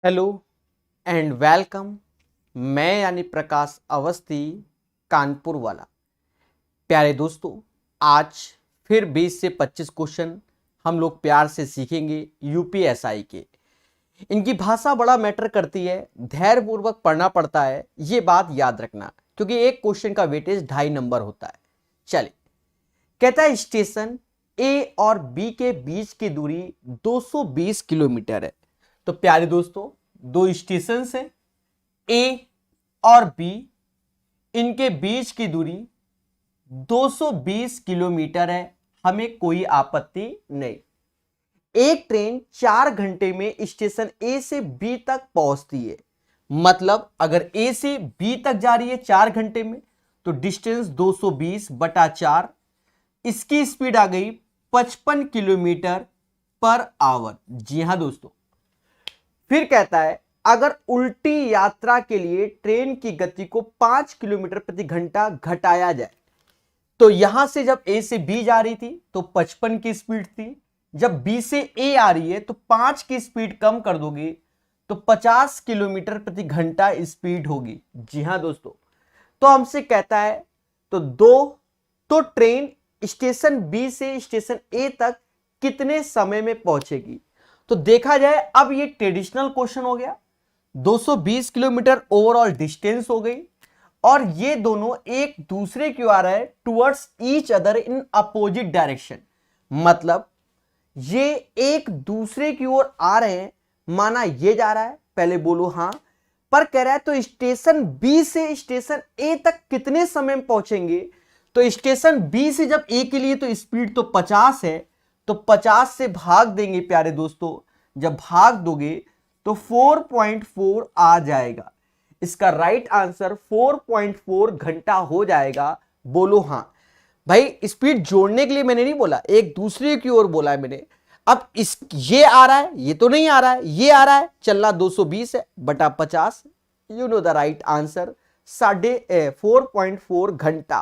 Hello and welcome. मैं यानी प्रकाश अवस्थी, कानपुर वाला। प्यारे दोस्तों, आज फिर 20 से 25 क्वेश्चन हम लोग प्यार से सीखेंगे यूपीएसआई के। इनकी भाषा बड़ा मैटर करती है, धैर्यपूर्वक पढ़ना पड़ता है, ये बात याद रखना, क्योंकि एक क्वेश्चन का वेटेज 2.5 नंबर होता है। चलिए, कहता है स्टेशन ए और बी के बीच की दूरी 220 किलोमीटर है। तो प्यारे दोस्तों, दो स्टेशन है ए और बी, इनके बीच की दूरी 220 किलोमीटर है। हमें कोई आपत्ति नहीं। एक ट्रेन 4 घंटे में स्टेशन ए से बी तक पहुंचती है। मतलब अगर ए से बी तक जा रही है 4 घंटे में, तो डिस्टेंस 220 बटा 4, इसकी स्पीड आ गई 55 किलोमीटर पर आवर। जी हां दोस्तों। फिर कहता है अगर उल्टी यात्रा के लिए ट्रेन की गति को 5 किलोमीटर प्रति घंटा घटाया जाए, तो यहां से जब ए से बी जा रही थी तो 55 की स्पीड थी, जब बी से ए आ रही है तो 5 की स्पीड कम कर दोगे तो 50 किलोमीटर प्रति घंटा स्पीड होगी। जी हां दोस्तों। तो हमसे कहता है तो ट्रेन स्टेशन बी से स्टेशन ए तक कितने समय में पहुंचेगी। तो देखा जाए, अब ये ट्रेडिशनल क्वेश्चन हो गया। 220 किलोमीटर ओवरऑल डिस्टेंस हो गई, और ये दोनों एक दूसरे की ओर आ रहा है towards each other in opposite direction. मतलब ये एक दूसरे की ओर आ रहे हैं, माना ये जा रहा है, पहले बोलो हां। पर कह रहा है तो स्टेशन बी से स्टेशन ए तक कितने समय में पहुंचेंगे। तो स्टेशन बी से जब ए के लिए तो स्पीड तो 50 है, तो 50 से भाग देंगे प्यारे दोस्तों। जब भाग दोगे तो 4.4 आ जाएगा। इसका राइट आंसर 4.4 घंटा हो जाएगा। बोलो हां। भाई, स्पीड जोड़ने के लिए मैंने नहीं बोला, एक दूसरे की ओर बोला है मैंने। अब ये आ रहा है, ये तो नहीं आ रहा है, ये आ रहा है, चलना 220 है बटा 50। You know the right answer 4.4 घंटा।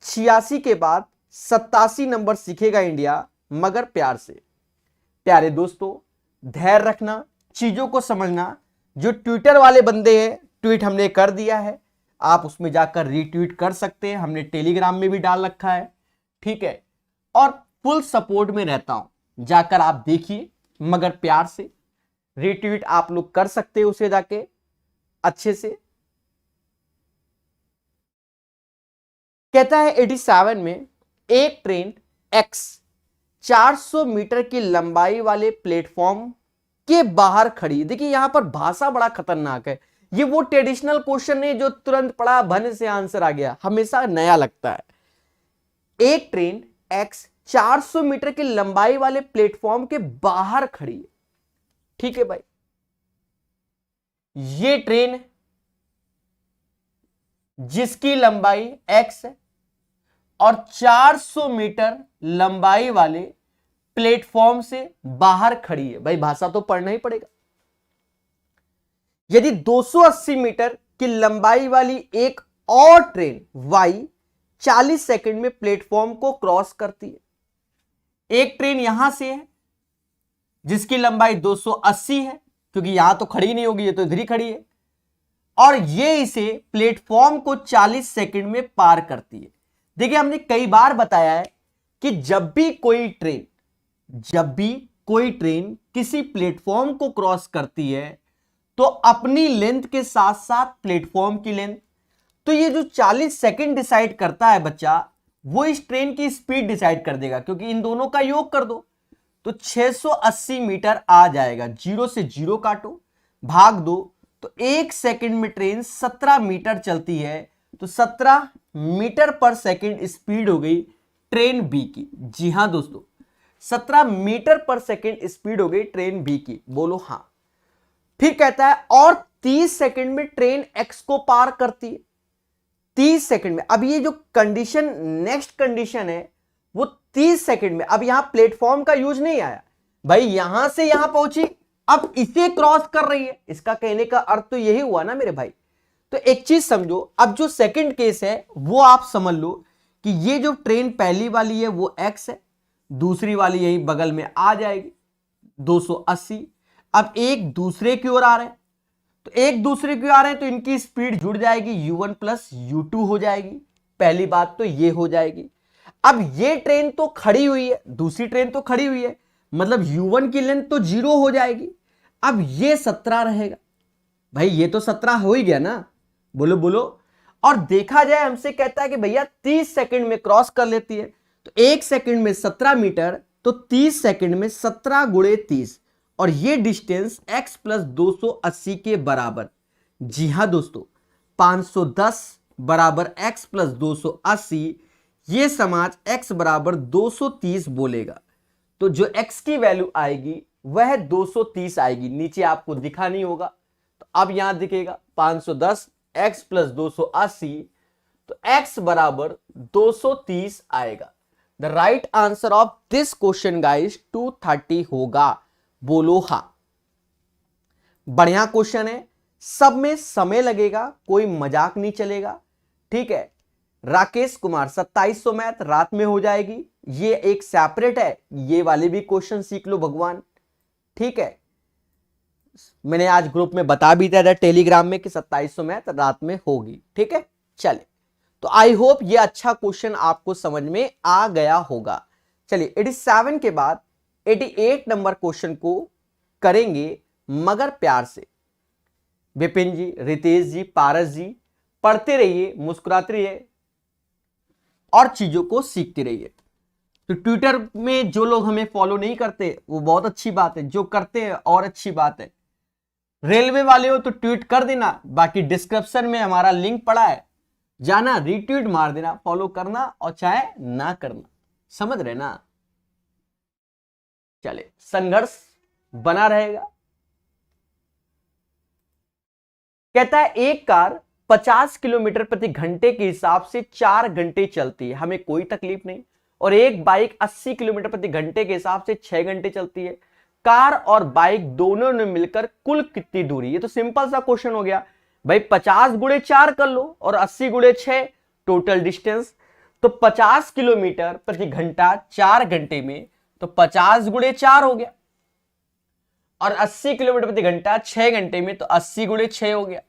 86 के बाद 87 नंबर सीखेगा इंडिया, मगर प्यार से। प्यारे दोस्तों, धैर्य रखना, चीजों को समझना। जो ट्विटर वाले बंदे हैं, ट्वीट हमने कर दिया है, आप उसमें जाकर रीट्वीट कर सकते हैं, हमने टेलीग्राम में भी डाल रखा है, ठीक है। और फुल सपोर्ट में रहता हूं, जाकर आप देखिए, मगर प्यार से। रीट्वीट आप लोग कर सकते हैं उसे जाके अच्छे से। कहता है 87 में एक ट्रेन एक्स 400 मीटर की लंबाई वाले प्लेटफॉर्म के बाहर खड़ी। देखिए, यहां पर भाषा बड़ा खतरनाक है। ये वो ट्रेडिशनल क्वेश्चन नहीं जो तुरंत पढ़ा भन से आंसर आ गया, हमेशा नया लगता है। एक ट्रेन एक्स 400 मीटर की लंबाई वाले प्लेटफॉर्म के बाहर खड़ी है। ठीक है भाई, ये ट्रेन जिसकी लंबाई एक्स है और 400 मीटर लंबाई वाले प्लेटफॉर्म से बाहर खड़ी है। भाई, भाषा तो पढ़ना ही पड़ेगा। यदि 280 मीटर की लंबाई वाली एक और ट्रेन वाई 40 सेकंड में प्लेटफॉर्म को क्रॉस करती है। एक ट्रेन यहां से है जिसकी लंबाई 280 है, क्योंकि यहां तो खड़ी नहीं होगी, ये तो इधर ही खड़ी है, और ये इसे प्लेटफॉर्म को 40 सेकंड में पार करती है। देखिए, हमने कई बार बताया है कि जब भी कोई ट्रेन किसी प्लेटफॉर्म को क्रॉस करती है तो अपनी लेंथ के साथ साथ प्लेटफॉर्म की लेंथ, तो ये जो 40 सेकंड डिसाइड करता है बच्चा, वो इस ट्रेन की स्पीड डिसाइड कर देगा, क्योंकि इन दोनों का योग कर दो तो 680 मीटर आ जाएगा। 0 से 0 काटो, भाग दो, तो 1 सेकंड में ट्रेन 17 मीटर चलती है, तो 17 मीटर पर सेकंड स्पीड हो गई ट्रेन बी की। जी हां दोस्तों, 17 मीटर पर सेकंड स्पीड हो गई ट्रेन बी की। बोलो हां। फिर कहता है और 30 सेकंड में ट्रेन एक्स को पार करती है। 30 सेकंड में। अब ये जो कंडीशन, नेक्स्ट कंडीशन है, वो 30 सेकंड में। अब यहां प्लेटफॉर्म का यूज नहीं आया भाई, यहां से यहां पहुंची, अब इसे क्रॉस कर रही है। इसका कहने का अर्थ तो यही हुआ ना मेरे भाई। तो एक चीज समझो, अब जो सेकंड केस है वो आप समझ लो कि ये जो ट्रेन पहली वाली है वो एक्स है, दूसरी वाली यही बगल में आ जाएगी 280। अब एक दूसरे की ओर आ रहे हैं, तो एक दूसरे की ओर आ रहे हैं तो इनकी स्पीड जुड़ जाएगी, u1 प्लस u2 हो जाएगी। पहली बात तो ये हो जाएगी। अब ये ट्रेन तो खड़ी हुई है, दूसरी ट्रेन तो खड़ी हुई है, मतलब u1 की लेंथ तो 0 हो जाएगी। अब ये 17 रहेगा। भाई ये तो 17 हो ही गया ना, बोलो बोलो। और देखा जाए हमसे कहता है कि भैया 30 सेकंड में क्रॉस कर लेती है, तो 1 सेकंड में 17 मीटर, तो 30 सेकंड में 17 गुणे 30, और ये डिस्टेंस x प्लस 280 के बराबर। जी हां दोस्तों, 510 बराबर x प्लस 280, ये समाज x बराबर 230 बोलेगा। तो जो x की वैल्यू आएगी वह 230 आएगी। नीचे आपको दिखा नहीं होगा, तो अब यहां दिखेगा 510 x प्लस 280, तो x बराबर 230 आएगा। The right answer of this question guys 230 होगा। बोलो हां। बढ़िया क्वेश्चन है, सब में समय लगेगा, कोई मजाक नहीं चलेगा। ठीक है, राकेश कुमार 2700 मैथ रात में हो जाएगी, ये एक सेपरेट है, ये वाले भी क्वेश्चन सीख लो भगवान। ठीक है, मैंने आज ग्रुप में बता भी दिया था टेलीग्राम में कि 2700 मैथ रात में होगी। ठीक है, चलिए, तो आई होप ये अच्छा क्वेश्चन आपको समझ में आ गया होगा। चलिए 87 के बाद 88 नंबर क्वेश्चन को करेंगे, मगर प्यार से। विपिन जी, रितेश जी, पारस जी, पढ़ते रहिए, मुस्कुराते रहिए और चीजों को सीखते रहिए। तो ट्विटर में जो लोग हमें फॉलो नहीं करते वो बहुत अच्छी बात है, जो करते हैं और अच्छी बात है। रेलवे वाले हो तो ट्वीट कर देना, बाकी डिस्क्रिप्शन में हमारा लिंक पड़ा है, जाना रीट्वीट मार देना, फॉलो करना और चाहे ना करना, समझ रहे ना। चले, संघर्ष बना रहेगा। कहता है एक कार 50 किलोमीटर प्रति घंटे के हिसाब से 4 घंटे चलती है, हमें कोई तकलीफ नहीं, और एक बाइक 80 किलोमीटर प्रति घंटे के हिसाब से 6 घंटे चलती है। कार और बाइक दोनों ने मिलकर कुल कितनी दूरी? ये तो सिंपल सा क्वेश्चन हो गया भाई, 50 गुणे 4 कर लो और 80 गुणे 6 टोटल डिस्टेंस, तो 50 किलोमीटर प्रति घंटा 4 घंटे में, तो 50 गुणे 4 हो गया, और 80 किलोमीटर प्रति घंटा 6 घंटे में, तो 80 गुणे 6 हो गया,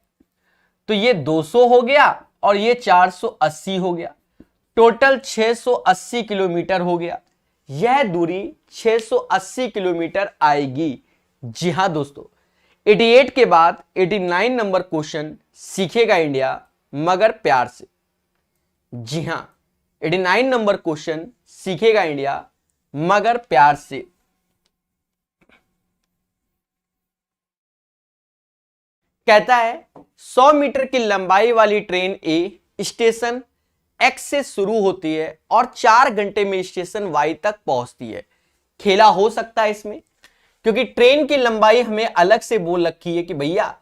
तो ये 200 हो गया और ये 480 हो गया, टोटल 680 किलोमीटर हो गया। यह दूरी 680 किलोमीटर आएगी। जी हां दोस्तों, 88 के बाद 89 नंबर क्वेश्चन सीखेगा इंडिया, मगर प्यार से। जी हां, 89 नंबर क्वेश्चन सीखेगा इंडिया, मगर प्यार से। कहता है 100 मीटर की लंबाई वाली ट्रेन ए स्टेशन एक्स से शुरू होती है और 4 घंटे में स्टेशन वाई तक पहुंचती है। खेला हो सकता है इसमें, क्योंकि ट्रेन की लंबाई हमें अलग से बोल रखी है कि भैया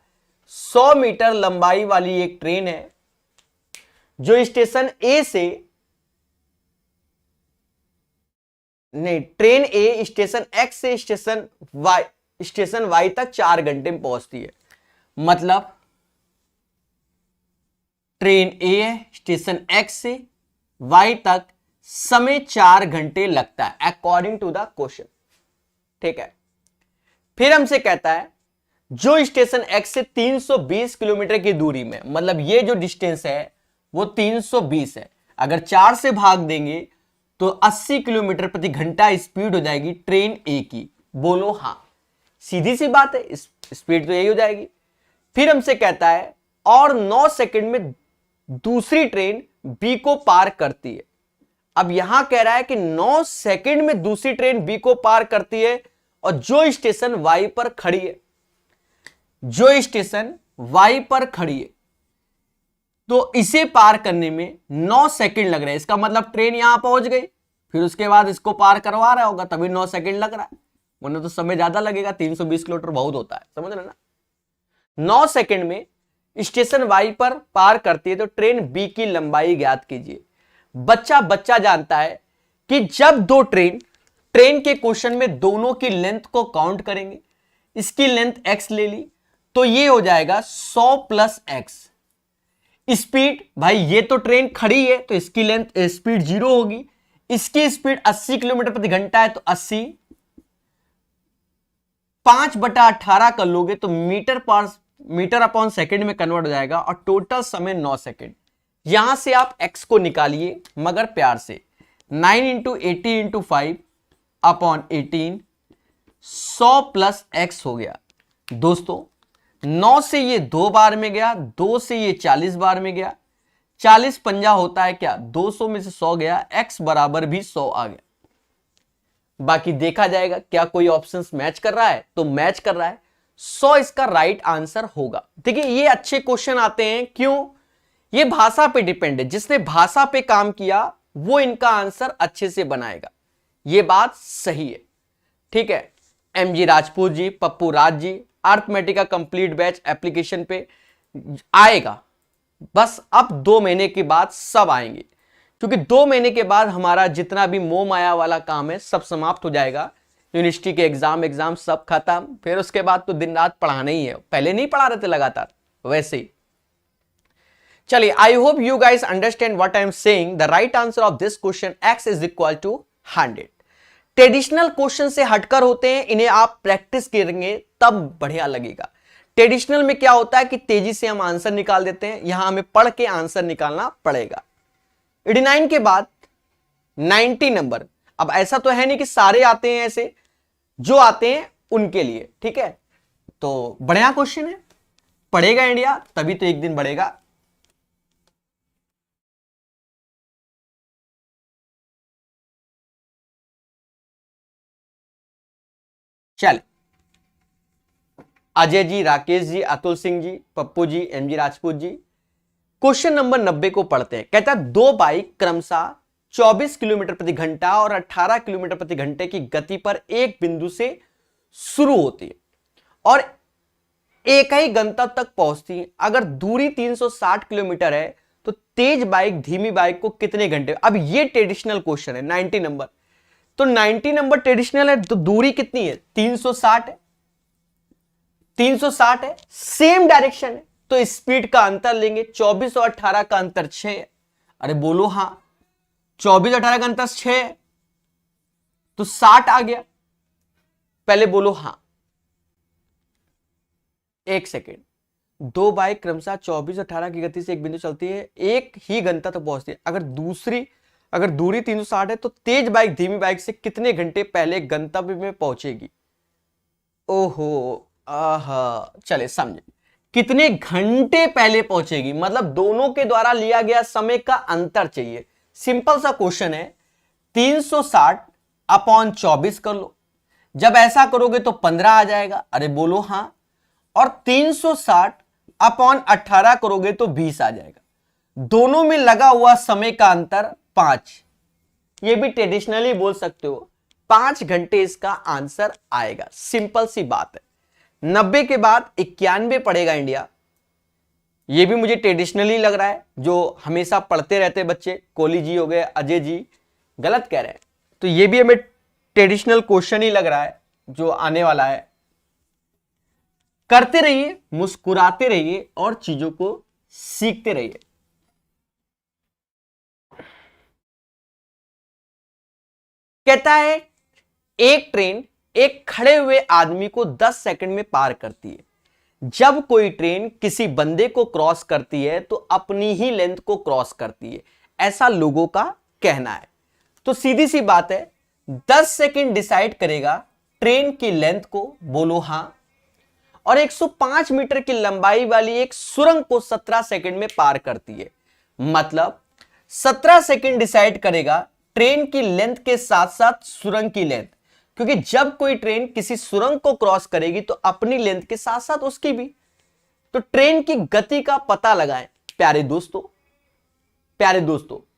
100 मीटर लंबाई वाली एक ट्रेन है जो स्टेशन ए से, नहीं, ट्रेन ए स्टेशन एक्स से स्टेशन वाई तक 4 घंटे में पहुंचती है। मतलब ट्रेन ए है, स्टेशन एक्स से वाई तक समय 4 घंटे लगता है अकॉर्डिंग टू द क्वेश्चन। ठीक है, फिर हमसे कहता है जो स्टेशन एक्स से 320 किलोमीटर की दूरी में, मतलब ये जो डिस्टेंस है वो 320 है, अगर 4 से भाग देंगे तो 80 किलोमीटर प्रति घंटा स्पीड हो जाएगी ट्रेन ए की। बोलो हां, सीधी सी बात है, स्पीड तो यही हो जाएगी। फिर हमसे कहता है और 9 सेकंड में दूसरी ट्रेन बी को पार करती है। अब यहां कह रहा है कि 9 सेकंड में दूसरी ट्रेन बी को पार करती है, और जो स्टेशन वाई पर खड़ी है, जो स्टेशन वाई पर खड़ी है, तो इसे पार करने में 9 सेकंड लग रहे हैं। इसका मतलब ट्रेन यहां पहुंच गई, फिर उसके बाद इसको पार करवा रहा होगा, तभी 9 सेकंड लग रहा है, वरना तो समय ज्यादा लगेगा। 320 किलोमीटर बहुत होता है, समझ रहे ना। 9 सेकंड में स्टेशन वाई पर पार करती है, तो ट्रेन बी की लंबाई ज्ञात कीजिए। बच्चा जानता है कि जब दो ट्रेन के क्वेश्चन में दोनों की लेंथ को काउंट करेंगे, इसकी लेंथ x ले ली, तो ये हो जाएगा 100 प्लस x। स्पीड, भाई ये तो ट्रेन खड़ी है तो इसकी लेंथ स्पीड 0 होगी, इसकी स्पीड 80 किलोमीटर प्रति घंटा है, तो 80 5/18 कर लोगे तो मीटर अपॉन सेकंड में कन्वर्ट हो जाएगा और टोटल समय 9 सेकंड। यहां से आप x को निकालिए मगर प्यार से। 9 into 80 into 5 upon 18 100 plus x हो गया। दोस्तों 9 से ये 2 बार में गया, 2 से ये 40 बार में गया, 40 पंजा होता है क्या, 200 में से 100 गया, x बराबर भी 100 आ गया। बाकी देखा जाएगा क्या कोई ऑप्शंस मैच कर रहा है, तो मैच कर रहा है, 100 इसका राइट आंसर होगा। देखिए ये अच्छे क्वेश्चन आते हैं, क्यों? ये भाषा पे डिपेंड है, जिसने भाषा पे काम किया वो इनका आंसर अच्छे से बनाएगा, ये बात सही है। ठीक है, MG Rajput ji, Pappu Raj ji, अर्थमेटिका complete batch application पे आएगा, बस अब 2 महीने के बाद सब आएंगे, क्योंकि 2 महीने के बाद हमारा जितना भी मोह माया वाला काम है सब समाप्त हो जाएगा। यूनिवर्सिटी के एग्जाम सब खत्म, फिर उसके बाद तो दिन रात पढ़ाना ही है। पहले नहीं पढ़ा रहे थे लगातार, वैसे ही। चलिए, I hope you guys understand what I am saying. The right answer of this question x is equal to 100। Traditional question से हटकर होते हैं, इन्हें आप प्रैक्टिस करेंगे तब बढ़िया लगेगा। ट्रेडिशनल में क्या होता है कि तेजी से हम आंसर निकाल देते हैं, यहां हमें पढ़ के आंसर निकालना पड़ेगा। 89 के बाद 90 नंबर। अब ऐसा तो है नहीं कि सारे आते हैं, ऐसे जो आते हैं उनके लिए। ठीक है, तो बढ़िया क्वेश्चन है, पढ़ेगा इंडिया तभी तो एक दिन बढ़ेगा। चल, Ajay ji, Rakesh ji, Atul Singh ji, Pappu ji, MG Rajput ji, question number 90 को पढ़ते हैं। कहता है 2 बाइक क्रमशः 24 किलोमीटर प्रति घंटा और 18 किलोमीटर प्रति घंटे की गति पर एक बिंदु से शुरू होती है और एक ही गंतव्य तक पहुंचती है। अगर दूरी 360 किलोमीटर है तो तेज बाइक धीमी बाइक को कितने घंटे। अब ये ट्रेडिशनल क्वेश्चन है, 90 नंबर। तो 90 नंबर ट्रेडिशनल है तो दूरी कितनी है, 360 है, 360 है, सेम डायरेक्शन है, तो स्पीड का अंतर लेंगे। 24 और 18 का अंतर 6 है। अरे बोलो हाँ, 24 18 का अंतर 6 है तो 60 आ गया। पहले बोलो हाँ। एक सेकेंड, 2 बाइक क्रमशः 24 18 की गति से एक बिंदु चलती है, एक ही गंतव्य तक पहुंचती है। अगर दूरी 360 है तो तेज बाइक धीमी बाइक से कितने घंटे पहले गंतव्य में पहुंचेगी। ओहो, आहा, चले समझे, कितने घंटे पहले पहुंचेगी, मतलब दोनों के द्वारा लिया गया समय का अंतर चाहिए। सिंपल सा क्वेश्चन है, 360 अपॉन 24 कर लो। जब ऐसा करोगे तो 15 आ जाएगा। अरे बोलो हाँ। और 360 अपॉन 18 करोगे तो 20 आ जाएगा। दोनों में लगा हुआ समय का अंतर 5। ये भी ट्रेडिशनली बोल सकते हो, 5 घंटे इसका आंसर आएगा। सिंपल सी बात है। 90 के बाद 91 पढ़ेगा इंडिया। ये भी मुझे ट्रेडिशनली लग रहा है, जो हमेशा पढ़ते रहते बच्चे, कोहली जी हो गए, अजय जी, गलत कह रहे हैं। तो ये भी हमें ट्रेडिशनल क्वेश्चन ही लग रहा है जो आने वाला है। करते रहिए, मुस्कुराते रहिए और चीजों को सीखते रहिए। कहता है एक ट्रेन एक खड़े हुए आदमी को 10 सेकंड में पार करती है। जब कोई ट्रेन किसी बंदे को क्रॉस करती है तो अपनी ही लेंथ को क्रॉस करती है, ऐसा लोगों का कहना है। तो सीधी सी बात है, 10 सेकंड डिसाइड करेगा ट्रेन की लेंथ को, बोलो हां। और 105 मीटर की लंबाई वाली एक सुरंग को 17 सेकंड में पार करती है। मतलब 17 सेकंड डिसाइड करेगा ट्रेन की लेंथ के साथ साथ सुरंग की लेंथ, क्योंकि जब कोई ट्रेन किसी सुरंग को क्रॉस करेगी तो अपनी लेंथ के साथ साथ उसकी भी। तो ट्रेन की गति का पता लगाएं प्यारे दोस्तों।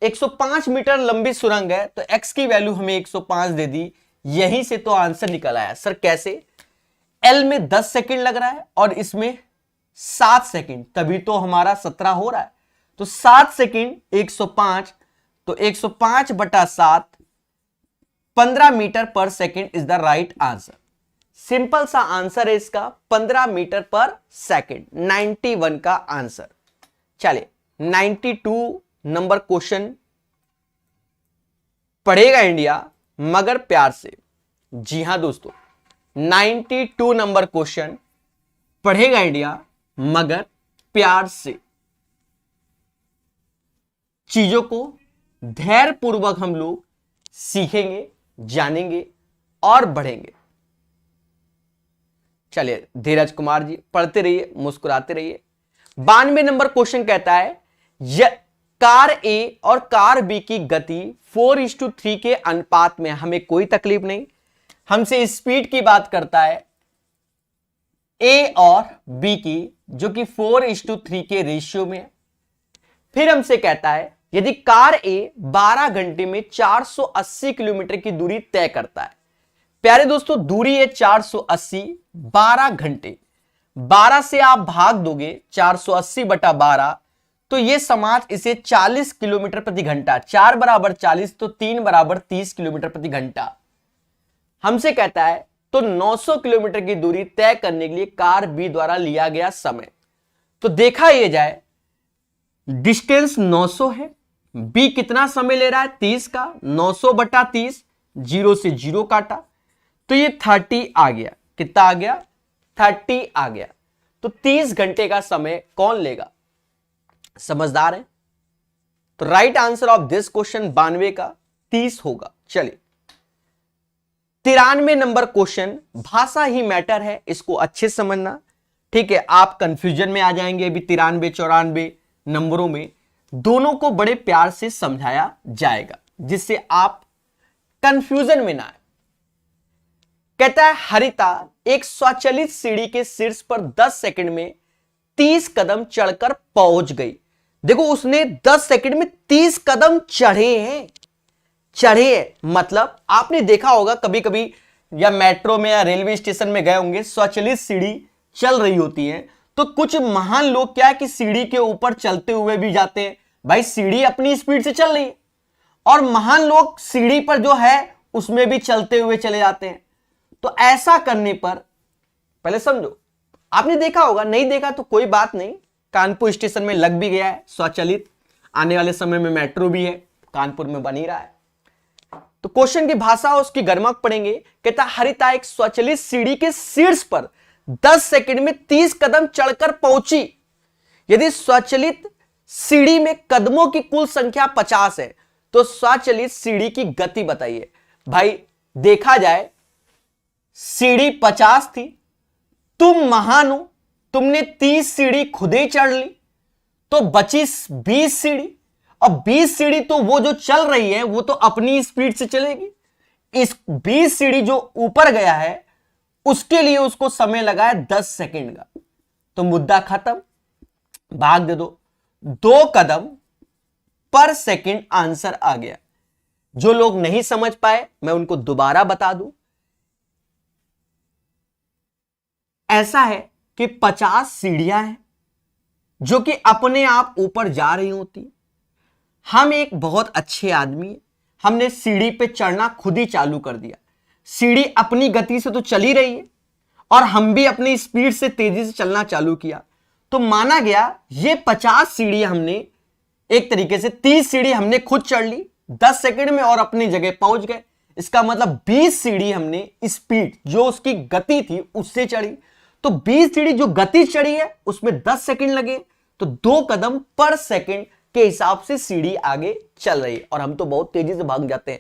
105 मीटर लंबी सुरंग है तो x की वैल्यू हमें 105 दे दी। यहीं से तो आंसर निकल आया। सर कैसे? L में 10 सेकंड लग रहा है और इसमें 7 सेकंड, तभी तो हमारा 17 हो रहा है। तो 7 सेकंड 105, तो 105 बटा 7, 15 metre per second is the right answer. Simple सा आंसर है इसका, 15 मीटर पर सेकंड, 91 का आंसर। चलिए 92 नंबर क्वेश्चन पढ़ेगा इंडिया, मगर प्यार से। जी हां दोस्तों, 92 नंबर क्वेश्चन पढ़ेगा इंडिया, मगर प्यार से। चीजों को धैर्य पूर्वक हम लोग सीखेंगे, जानेंगे और बढ़ेंगे। चलिए धीरज कुमार जी पढ़ते रहिए, मुस्कुराते रहिए। 92 नंबर क्वेश्चन कहता है कार ए और कार बी की गति 4:3 के अनुपात में, हमें कोई तकलीफ नहीं, हमसे स्पीड की बात करता है ए और बी की, जो कि 4:3 के रेशियो में है। फिर हमसे कहता है यदि कार ए 12 घंटे में 480 किलोमीटर की दूरी तय करता है। प्यारे दोस्तों दूरी है 480, 12 घंटे, 12 से आप भाग दोगे 480/12, तो ये समाज इसे 40 किलोमीटर प्रति घंटा, 4 बराबर 40 तो 3 बराबर 30 किलोमीटर प्रति घंटा। हमसे कहता है तो 900 किलोमीटर की दूरी तय करने के लिए कार बी द्वारा लिया गया समय। तो देखा यह जाए डिस्टेंस 900 है, बी कितना समय ले रहा है 30 का, 900/30, 0 से 0 काटा तो ये 30 आ गया। कितना आ गया 30 आ गया। तो 30 घंटे का समय कौन लेगा? समझदार है? तो right answer of this question 92 का 30 होगा। चलिए 93 नंबर क्वेश्चन, भाषा ही मैटर है, इसको अच्छे से समझना, ठीक है। आप कंफ्यूजन में आ जाएंगे अभी 93 94 नंबरों में, दोनों को बड़े प्यार से समझाया जाएगा जिससे आप कंफ्यूजन में ना आए। कहता है हरिता एक स्वचालित सीढ़ी के शीर्ष पर 10 सेकंड में 30 कदम चढ़कर पहुंच गई। देखो उसने 10 सेकंड में 30 कदम चढ़े हैं, मतलब आपने देखा होगा कभी कभी, या मेट्रो में या रेलवे स्टेशन में गए होंगे, स्वचालित सीढ़ी चल रही होती है, तो कुछ महान लोग क्या है कि सीढ़ी के ऊपर चलते हुए भी जाते हैं। भाई सीढ़ी अपनी स्पीड से चल रही है और महान लोग सीढ़ी पर जो है उसमें भी चलते हुए चले जाते हैं। तो ऐसा करने पर पहले समझो, आपने देखा होगा, नहीं देखा तो कोई बात नहीं, कानपुर स्टेशन में लग भी गया है स्वचालित, आने वाले समय में मेट्रो भी है, कानपुर में बन ही रहा है। तो क्वेश्चन की भाषा उसकी गर्मक पढ़ेंगे। कहता हरिता एक स्वचालित सीढ़ी के शीर्ष पर 10 सेकंड में 30 कदम चढ़कर पहुंची। यदि स्वचालित सीढ़ी में कदमों की कुल संख्या 50 है तो स्वचालित सीढ़ी की गति बताइए। भाई देखा जाए सीढ़ी 50 थी, तुम महान हो, तुमने 30 सीढ़ी खुद ही चढ़ ली, तो बची 20 सीढ़ी, और 20 सीढ़ी तो वो जो चल रही है वो तो अपनी स्पीड से चलेगी। इस 20 सीढ़ी जो ऊपर गया है उसके लिए उसको समय लगा है 10 सेकंड का। तो मुद्दा खत्म, भाग दे दो, 2 कदम पर सेकंड आंसर आ गया। जो लोग नहीं समझ पाए मैं उनको दोबारा बता दूं, ऐसा है कि 50 सीढ़ियां हैं जो कि अपने आप ऊपर जा रही होती। हम एक बहुत अच्छे आदमी हैं, हमने सीढ़ी पे चढ़ना खुद ही चालू कर दिया, सीढ़ी अपनी गति से तो चली रही है और हम भी अपनी स्पीड से तेजी से चलना चालू किया, तो माना गया ये 50 सीढ़ी हमने एक तरीके से 30 सीढ़ी हमने खुद चढ़ ली 10 सेकंड में और अपनी जगह पहुंच गए। इसका मतलब 20 सीढ़ी हमने स्पीड जो उसकी गति थी उससे चढ़ी, तो 20 सीढ़ी जो गति चढ़ी है उसमें 10 सेकंड लगे, तो 2 कदम पर सेकंड के हिसाब से सीढ़ी आगे चल रही है। और हम तो बहुत तेजी से भाग जाते हैं,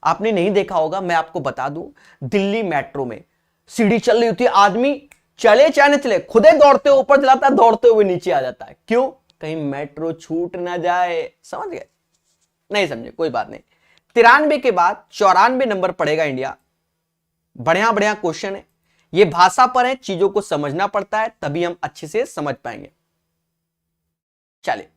आपने नहीं देखा होगा, मैं आपको बता दूं, दिल्ली मेट्रो में सीढ़ी चल रही होती है, आदमी चले चाहे न चले खुदे दौड़ते हुए ऊपर चलाता है, दौड़ते हुए नीचे आ जाता है। क्यों? कहीं मेट्रो छूट ना जाए। समझ गए? नहीं समझे कोई बात नहीं। 93 के बाद 94 नंबर पड़ेगा इंडिया। बढ़िया बढ़िया क्वेश्चन है, ये भाषा पर है, चीजों को समझना पड़ता है तभी हम अच्छे से समझ पाएंगे। चलिए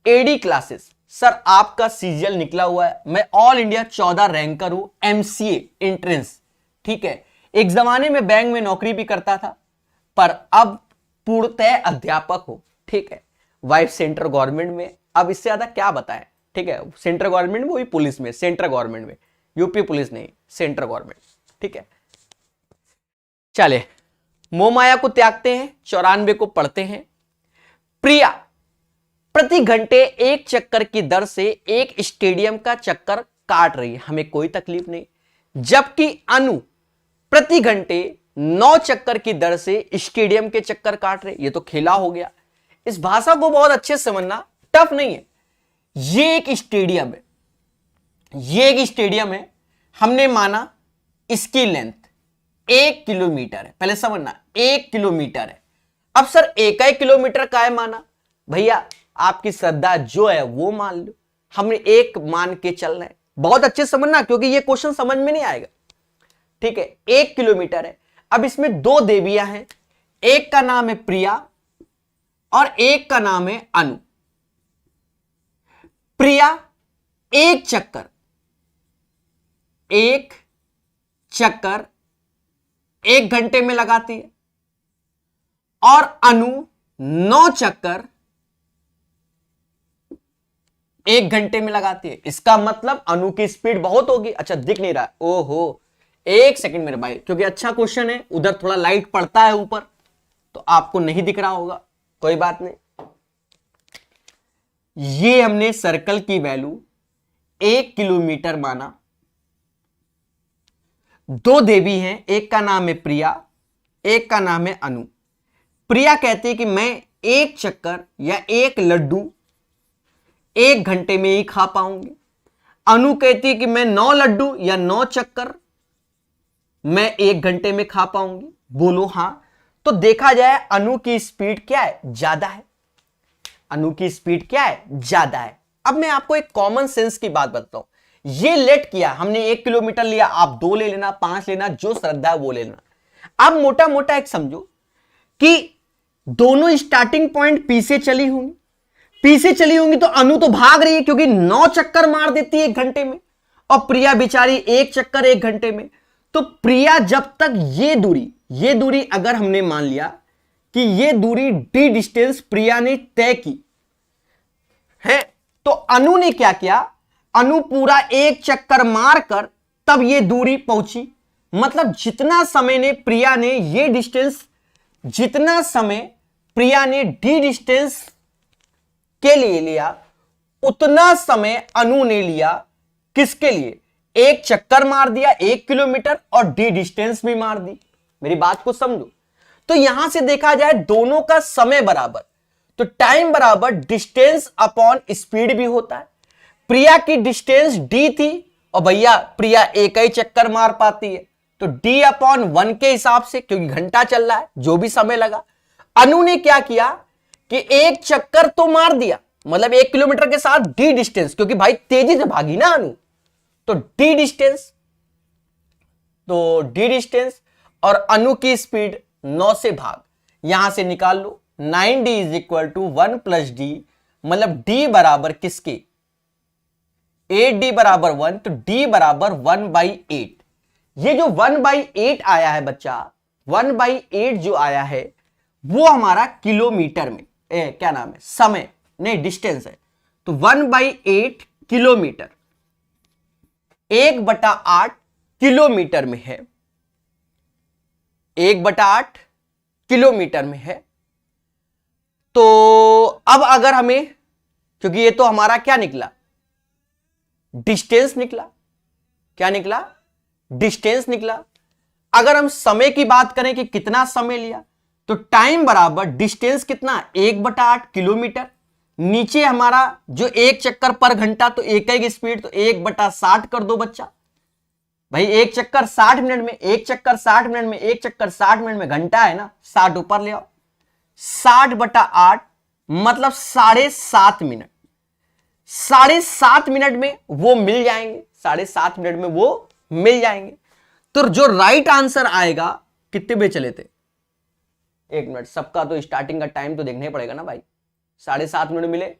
एडी क्लासेस, सर आपका सीजीएल निकला हुआ है, मैं ऑल इंडिया 14 रैंकर हूं, एमसीए एंट्रेंस, ठीक है। एक जमाने में बैंक में नौकरी भी करता था, पर अब पूर्णतः अध्यापक हो, ठीक है। वाइफ सेंट्रल गवर्नमेंट में, अब इससे ज्यादा क्या बताएं, ठीक है। सेंट्रल गवर्नमेंट में, वही पुलिस में, सेंट्रल गवर्नमेंट में, यूपी पुलिस नहीं, सेंट्रल गवर्नमेंट, ठीक है। चले मोहमाया को त्यागते हैं, 94 को पढ़ते हैं। प्रिया प्रति घंटे 1 चक्कर की दर से एक स्टेडियम का चक्कर काट रही है, हमें कोई तकलीफ नहीं, जबकि अनु प्रति घंटे 9 चक्कर की दर से स्टेडियम के चक्कर काट रहे। ये तो खेला हो गया। इस भाषा को बहुत अच्छे से समझना, टफ नहीं है। ये एक स्टेडियम है, ये एक स्टेडियम है। हमने माना इसकी लेंथ 1 किलोमीटर है। पहले समझना 1 किलोमीटर है। अब सर 1 किलोमीटर का है माना, भैया आपकी श्रद्धा जो है वो मान लो, हमने 1 मान के चल रहे हैं। बहुत अच्छे से समझना क्योंकि ये क्वेश्चन समझ में नहीं आएगा। ठीक है, 1 किलोमीटर है। अब इसमें 2 देवियां हैं, एक का नाम है प्रिया और एक का नाम है अनु। प्रिया एक चक्कर 1 घंटे में लगाती है और अनु 9 चक्कर 1 घंटे में लगाती है। इसका मतलब अनु की स्पीड बहुत होगी। अच्छा दिख नहीं रहा, ओहो 1 सेकंड मेरे भाई, क्योंकि अच्छा क्वेश्चन है, उधर थोड़ा लाइट पड़ता है ऊपर तो आपको नहीं दिख रहा होगा, कोई बात नहीं। ये हमने सर्कल की वैल्यू 1 किलोमीटर माना। 2 देवी हैं, एक का नाम है प्रिया, एक का नाम है अनु। प्रिया कहती है कि मैं 1 चक्कर या 1 लड्डू 1 घंटे में ही खा पाऊंगी। अनु कहती है कि मैं 9 लड्डू या 9 चक्कर मैं 1 घंटे में खा पाऊंगी। बोलो हां। तो देखा जाए अनु की स्पीड क्या है, ज्यादा है। अनु की स्पीड क्या है, ज्यादा है। अब मैं आपको एक कॉमन सेंस की बात बताता हूं। ये लेट किया हमने 1 किलोमीटर लिया, आप 2 ले लेना, 5 लेना, जो श्रद्धा है वो ले लेना। अब मोटा मोटा एक समझो कि दोनों स्टार्टिंग पॉइंट पी से चली होंगी। पी से चली होंगी तो अनु तो भाग रही है क्योंकि 9 चक्कर मार देती है 1 घंटे में, और प्रिया बेचारी 1 चक्कर 1 घंटे में। तो प्रिया जब तक ये दूरी अगर हमने मान लिया कि ये दूरी डी डिस्टेंस प्रिया ने तय की है, तो अनु ने क्या किया, अनु पूरा 1 चक्कर मारकर तब ये दूरी पहुंची। मतलब जितना समय ने प्रिया ने ये डिस्टेंस, जितना समय प्रिया ने डी डिस्टेंस के लिए लिया, उतना समय अनु ने लिया किसके लिए, 1 चक्कर मार दिया 1 किलोमीटर और डी डिस्टेंस भी मार दी। मेरी बात को समझो। तो यहां से देखा जाए दोनों का समय बराबर, तो टाइम बराबर डिस्टेंस अपॉन स्पीड भी होता है। प्रिया की डिस्टेंस डी थी और भैया प्रिया 1 ही चक्कर मार पाती है, तो डी अपॉन 1 के हिसाब से, क्योंकि घंटा चल रहा है जो भी समय लगा। अनु ने क्या किया कि 1 चक्कर तो मार दिया, मतलब 1 किलोमीटर के साथ डी डिस्टेंस, क्योंकि भाई तेजी से भागी ना अनु, तो डी डिस्टेंस और अनु की स्पीड 9 से भाग, यहां से निकाल लो 9d is equal to 1 plus d, मतलब d बराबर किसके, 8d बराबर 1, तो d बराबर 1/8। ये जो 1/8 आया है बच्चा, 1/8 जो आया है वो हमारा किलोमीटर में क्या नाम है, समय नहीं डिस्टेंस है। तो 1/8 किलोमीटर 1/8 किलोमीटर में है, 1/8 किलोमीटर में है। तो अब अगर हमें, क्योंकि ये तो हमारा क्या निकला, डिस्टेंस निकला, क्या निकला, डिस्टेंस निकला। अगर हम समय की बात करें कि कितना समय लिया, तो टाइम बराबर डिस्टेंस कितना, 1/8 किलोमीटर, नीचे हमारा जो 1 चक्कर पर घंटा, तो 1 की स्पीड, तो 1/60 कर दो बच्चा। भाई 1 चक्कर 60 मिनट में, 1 चक्कर 60 मिनट में, 1 चक्कर 60 मिनट में घंटा है ना, 60 ऊपर ले आओ, 60/8 मतलब 7.5 मिनट। 7.5 मिनट में वो मिल जाएंगे, 7.5 मिनट में वो मिल जाएंगे। तो जो राइट आंसर आएगा, कितने बजे चले थे, 1 मिनट, सबका तो स्टार्टिंग का टाइम तो देखना ही पड़ेगा ना भाई। 7.5 मिनट मिले,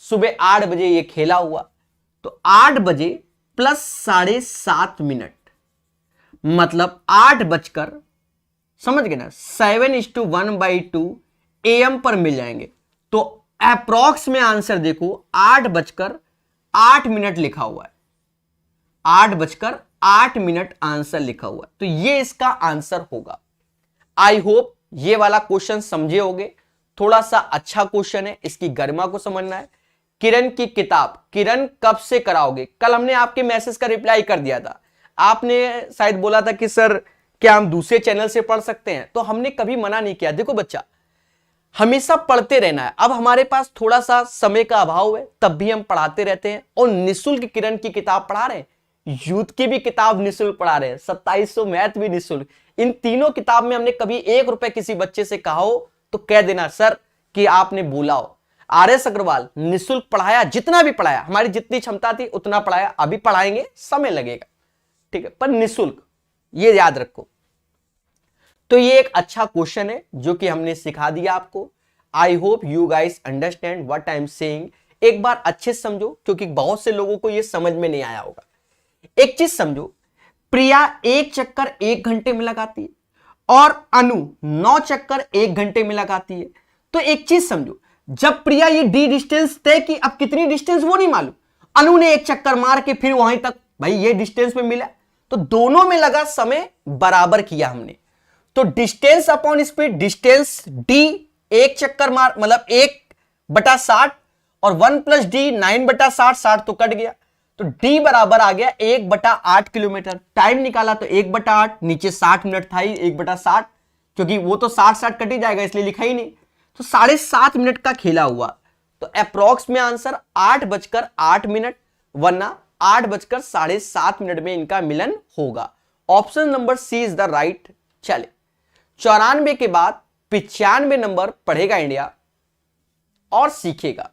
सुबह 8 बजे ये खेला हुआ, तो 8 बजे प्लस 7.5 मिनट, मतलब 8 बजकर, समझ गए ना, 7:1/2 AM पर मिल जाएंगे। तो अप्रॉक्स में आंसर देखो 8:08 लिखा हुआ है, 8:08 आंसर लिखा हुआ है। तो ये इसका आंसर होगा। आई होप ये वाला क्वेश्चन समझे होगे, थोड़ा सा अच्छा क्वेश्चन है, इसकी गरिमा को समझना है। किरण की किताब, किरण कब से कराओगे, कल हमने आपके मैसेज का रिप्लाई कर दिया था, आपने शायद बोला था कि सर क्या हम दूसरे चैनल से पढ़ सकते हैं? तो हमने कभी मना नहीं किया। देखो बच्चा, हमेशा पढ़ते रहना है। अब हमारे पास थोड़ा सा समय का अभाव है, तब भी हम पढ़ाते रहते हैं और निःशुल्क किरण की किताब पढ़ा रहे हैं, यूथ की भी किताब निःशुल्क पढ़ा रहे हैं, 2700 मैथ भी निःशुल्क। इन तीनों किताब में हमने कभी 1 रुपए किसी बच्चे से कहा हो तो कह देना सर कि आपने बोला हो। आर.एस. अग्रवाल निःशुल्क पढ़ाया, जितना भी पढ़ाया, हमारी जितनी क्षमता थी उतना पढ़ाया, अभी पढ़ाएंगे, समय लगेगा, ठीक है, पर निःशुल्क, ये याद रखो। तो ये एक अच्छा क्वेश्चन है जो कि हमने सिखा दिया आपको। आई hope you guys understand what I am saying. एक बार अच्छे से समझो, क्योंकि बहुत से लोगों को ये समझ में नहीं आया होगा। एक चीज समझो, प्रिया 1 चक्कर 1 घंटे में लगाती है और अनु 9 चक्कर 1 घंटे में लगाती है। तो एक चीज समझो, जब प्रिया ये डी डिस्टेंस तय की, अब कितनी डिस्टेंस वो नहीं मालूम, अनु ने 1 चक्कर मार के फिर वहीं तक, भाई ये डिस्टेंस में मिला, तो दोनों में लगा समय बराबर किया हमने। तो distance upon speed, distance D 1 चक्कर मार मतलब 1/60 और 1 + d 9/60, 60 तो कट गया, तो d बराबर आ गया 1/8 किलोमीटर। टाइम निकाला तो 1/8, नीचे 60 मिनट था ही, 1/60, क्योंकि वो तो 60 कट ही जाएगा इसलिए लिखा ही नहीं, तो 7.5 मिनट का खेला हुआ। तो अप्रॉक्स में आंसर 8:08, वरना 8:7.5 में इनका मिलन होगा। Option number C is the right. चले 94 के बाद 95 नंबर पढ़ेगा इंडिया और सीखेगा।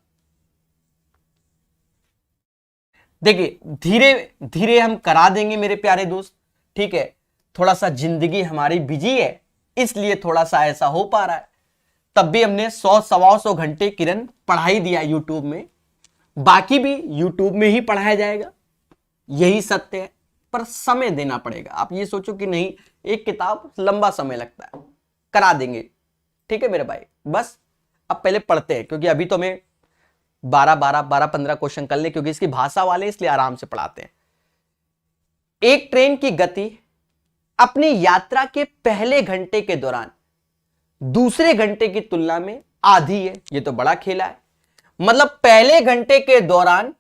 देखिए धीरे धीरे हम करा देंगे मेरे प्यारे दोस्त, ठीक है, थोड़ा सा जिंदगी हमारी बिजी है इसलिए थोड़ा सा ऐसा हो पा रहा है। तब भी हमने 100-125 घंटे किरण पढ़ाई दिया यूट्यूब में, बाकी भी यूट्यूब में ही पढ़ाया जाएगा, यही सत्य है, पर समय देना पड़ेगा। आप ये सोचो कि नहीं एक किताब लंबा समय लगता है, करा देंगे, ठीक है मेरे भाई। बस अब पहले पढ़ते हैं, क्योंकि अभी तो हमें 12-15 क्वेश्चन कर ले, क्योंकि इसकी भाषा वाले इसलिए आराम से पढ़ाते हैं। एक ट्रेन की गति अपनी यात्रा के पहले घंटे के दौरान दूसरे घंटे की तुलना में आधी है। ये तो बड़ा खेला है, मतलब पहले घंटे के दौरान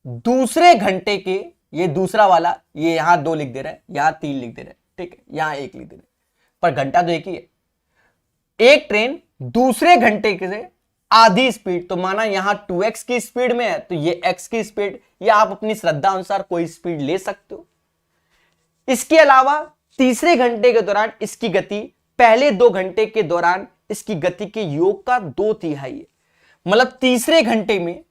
दूसरे घंटे के, ये दूसरा वाला, ये यहां 2 लिख दे रहा है, यहां 3 लिख दे रहा है, ठीक है, यहां 1 लिख दे रहा है, पर घंटा तो एक ही है। एक ट्रेन दूसरे घंटे से आधी स्पीड, तो माना यहां 2x की स्पीड में है तो ये x की स्पीड, या आप अपनी श्रद्धा अनुसार कोई स्पीड ले सकते हो। इसके अलावा तीसरे घंटे के दौरान इसकी गति पहले 2 घंटे के दौरान इसकी गति के योग का 2/3 है। मतलब तीसरे घंटे में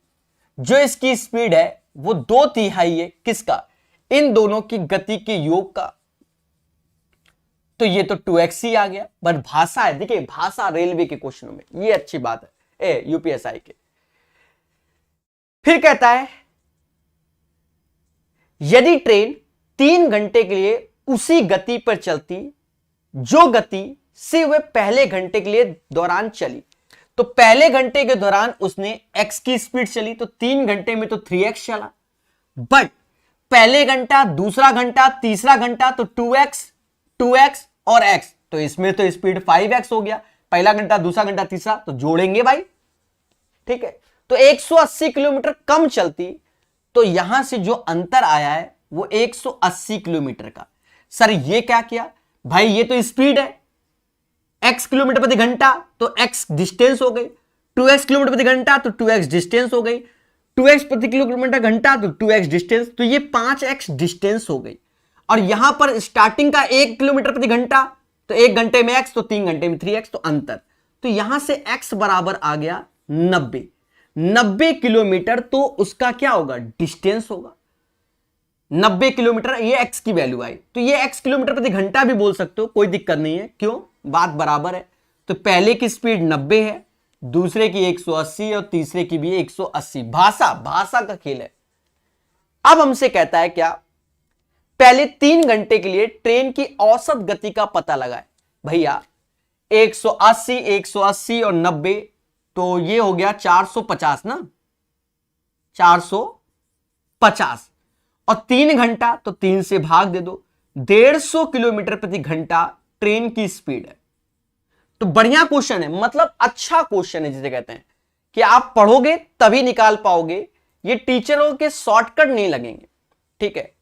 जो इसकी स्पीड है वो 2/3 है, किसका? इन दोनों की गति के योग का। तो ये तो 2x ही आ गया, पर भाषा है, देखिए भाषा रेलवे के क्वेश्चनों में ये अच्छी बात है, यूपीएसआई के। फिर कहता है यदि ट्रेन 3 घंटे के लिए उसी गति पर चलती जो गति से वह पहले घंटे के लिए दौरान चली, तो पहले घंटे के दौरान उसने x की स्पीड चली, तो 3 घंटे में तो 3x चला, बट पहले घंटा, दूसरा घंटा, तीसरा घंटा, तो 2x और x, तो इसमें तो स्पीड 5x हो गया। पहला घंटा, दूसरा घंटा, तीसरा, तो जोड़ेंगे भाई, ठीक है। तो 180 किलोमीटर कम चलती, तो यहां से जो अंतर आया है वो 180 किलोमीटर का। सर ये क्या किया भाई, ये तो स्पीड है, x किलोमीटर प्रति घंटा तो x डिस्टेंस हो गई, 2x किलोमीटर प्रति घंटा तो 2x डिस्टेंस हो गई, 2x प्रति किलोमीटर घंटा तो 2x डिस्टेंस, तो ये 5x डिस्टेंस हो गई। और यहां पर स्टार्टिंग का 1 किलोमीटर प्रति घंटा, तो 1 घंटे में x, तो 3 घंटे में 3x, तो अंतर, तो यहां से x बराबर आ गया 90 किलोमीटर, तो उसका क्या होगा? डिस्टेंस होगा 90 किलोमीटर, ये x की वैल्यू आई, तो ये x किलोमीटर प्रति घंटा भी बोल सकते हो, कोई दिक्कत नहीं है, क्यों? बात बराबर है। तो पहले की स्पीड 90 है, दूसरे की 180 और तीसरे की भी 180। भाषा का खेल है। अब हमसे कहता है क्या, पहले 3 घंटे के लिए ट्रेन की औसत गति का पता लगाए। भैया 180 और 90, तो ये हो गया 450 ना, 450, और 3 घंटा तो 3 से भाग दे दो, 150 किलोमीटर प्रति घंटा ट्रेन की स्पीड है। तो बढ़िया क्वेश्चन है, मतलब अच्छा क्वेश्चन है, जिसे कहते हैं कि आप पढ़ोगे तभी निकाल पाओगे, ये टीचरों के शॉर्टकट नहीं लगेंगे, ठीक है।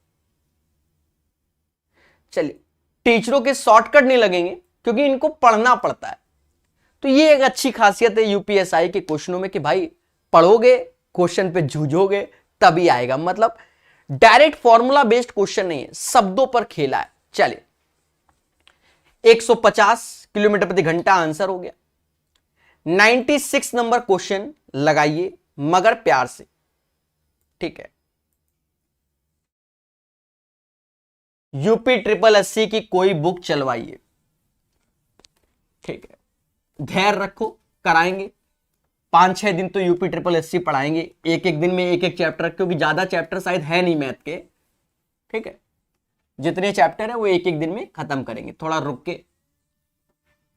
चलिए टीचरों के शॉर्टकट नहीं लगेंगे क्योंकि इनको पढ़ना पड़ता है। तो ये एक अच्छी खासियत है यूपीएसआई के क्वेश्चनों में कि भाई पढ़ोगे, क्वेश्चन पे जूझोगे तभी आएगा। मतलब डायरेक्ट फॉर्मूला बेस्ड क्वेश्चन नहीं है, शब्दों पर खेला है। चलिए 150 किलोमीटर प्रति घंटा आंसर हो गया। 96 नंबर क्वेश्चन लगाइए मगर प्यार से, ठीक है। यूपी ट्रिपल एससी की कोई बुक चलवाइए, ठीक है। धैर्य रखो, कराएंगे 5-6 दिन तो यूपी ट्रिपल एससी पढ़ाएंगे, एक एक दिन में एक एक चैप्टर, क्योंकि ज्यादा चैप्टर शायद है नहीं मैथ के, ठीक है। जितने चैप्टर है वो एक एक दिन में खत्म करेंगे, थोड़ा रुक के।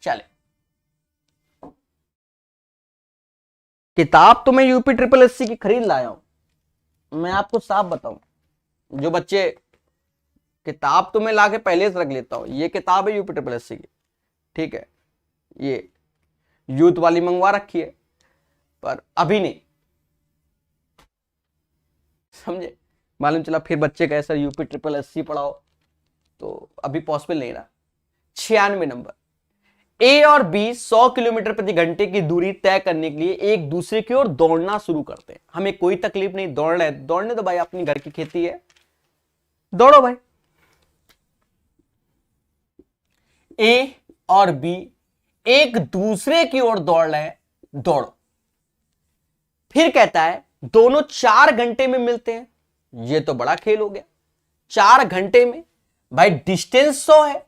चले किताब तो मैं यूपी ट्रिपल एससी की खरीद लाया हूं। मैं आपको साफ बताऊं, जो बच्चे, किताब तो मैं लाके पहले से रख लेता हूं। ये किताब है यूपी ट्रिपल एससी की, ठीक है। ये यूथ वाली मंगवा रखी है पर अभी नहीं, समझे। मालूम चला फिर बच्चे का ऐसा यूपी ट्रिपल एससी पढ़ाओ, तो अभी पॉसिबल नहीं रहा। 96 नंबर, ए और बी 100 किलोमीटर प्रति घंटे की दूरी तय करने के लिए एक दूसरे की ओर दौड़ना शुरू करते हैं। हमें कोई तकलीफ नहीं, दौड़ रहे दौड़ने तो भाई, अपनी घर की खेती है, दौड़ो भाई। ए और बी एक दूसरे की ओर दौड़ रहे हैं, दौड़ो। फिर कहता है दोनों 4 घंटे में मिलते हैं। ये तो बड़ा खेल हो गया, 4 घंटे में। भाई डिस्टेंस 100 है,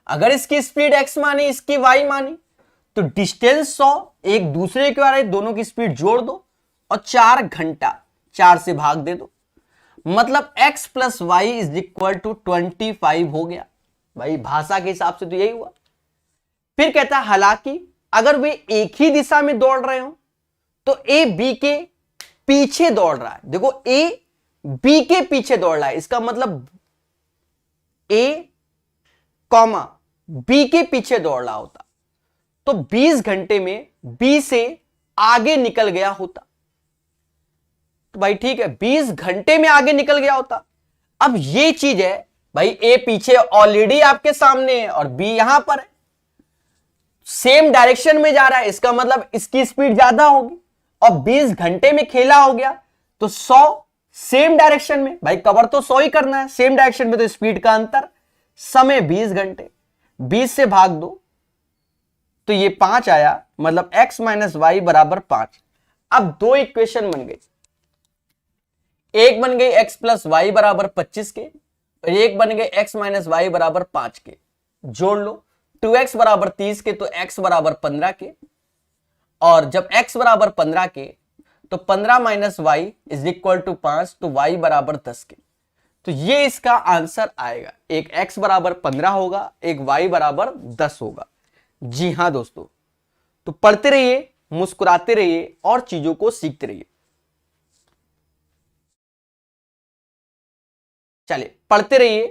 अगर इसकी स्पीड x मानी, इसकी y मानी, तो डिस्टेंस 100, एक दूसरे के बारे दोनों की स्पीड जोड़ दो और 4 घंटा 4 से भाग दे दो, मतलब x plus y is equal to 25 हो गया। भाई भाषा के हिसाब से तो यही हुआ। फिर कहता है हालांकि अगर वे एक ही दिशा में दौड़ रहे हो तो ए बी के पीछे दौड़ रहा है। देखो ए बी के पीछे दौड़ रहा है, इसका मतलब ए कॉमा बी के पीछे दौड़ रहा होता तो 20 घंटे में बी से आगे निकल गया होता। तो भाई ठीक है, 20 घंटे में आगे निकल गया होता। अब ये चीज है भाई, ए पीछे ऑलरेडी आपके सामने है और बी यहां पर है, सेम डायरेक्शन में जा रहा है, इसका मतलब इसकी स्पीड ज्यादा होगी। और 20 घंटे में खेला हो गया तो 100 सेम डायरेक्शन में, भाई कवर तो 100 ही करना है, सेम डायरेक्शन में तो स्पीड का अंतर, समय 20 घंटे, 20 से भाग दो तो ये 5 आया, मतलब x माइनस वाई बराबर 5। अब दो इक्वेशन बन गई, एक बन गई x प्लस वाई बराबर 25 के और एक बन गई x माइनस वाई बराबर 5 के। जोड़ लो, 2x बराबर 30 के तो x बराबर 15 के, और जब x बराबर 15 के तो 15 minus y is equal to 5, तो y बराबर 10 के। तो ये इसका आंसर आएगा, एक x बराबर 15 होगा, एक y बराबर 10 होगा। जी हां दोस्तों, तो पढ़ते रहिए, मुस्कुराते रहिए और चीजों को सीखते रहिए। चलिए पढ़ते रहिए।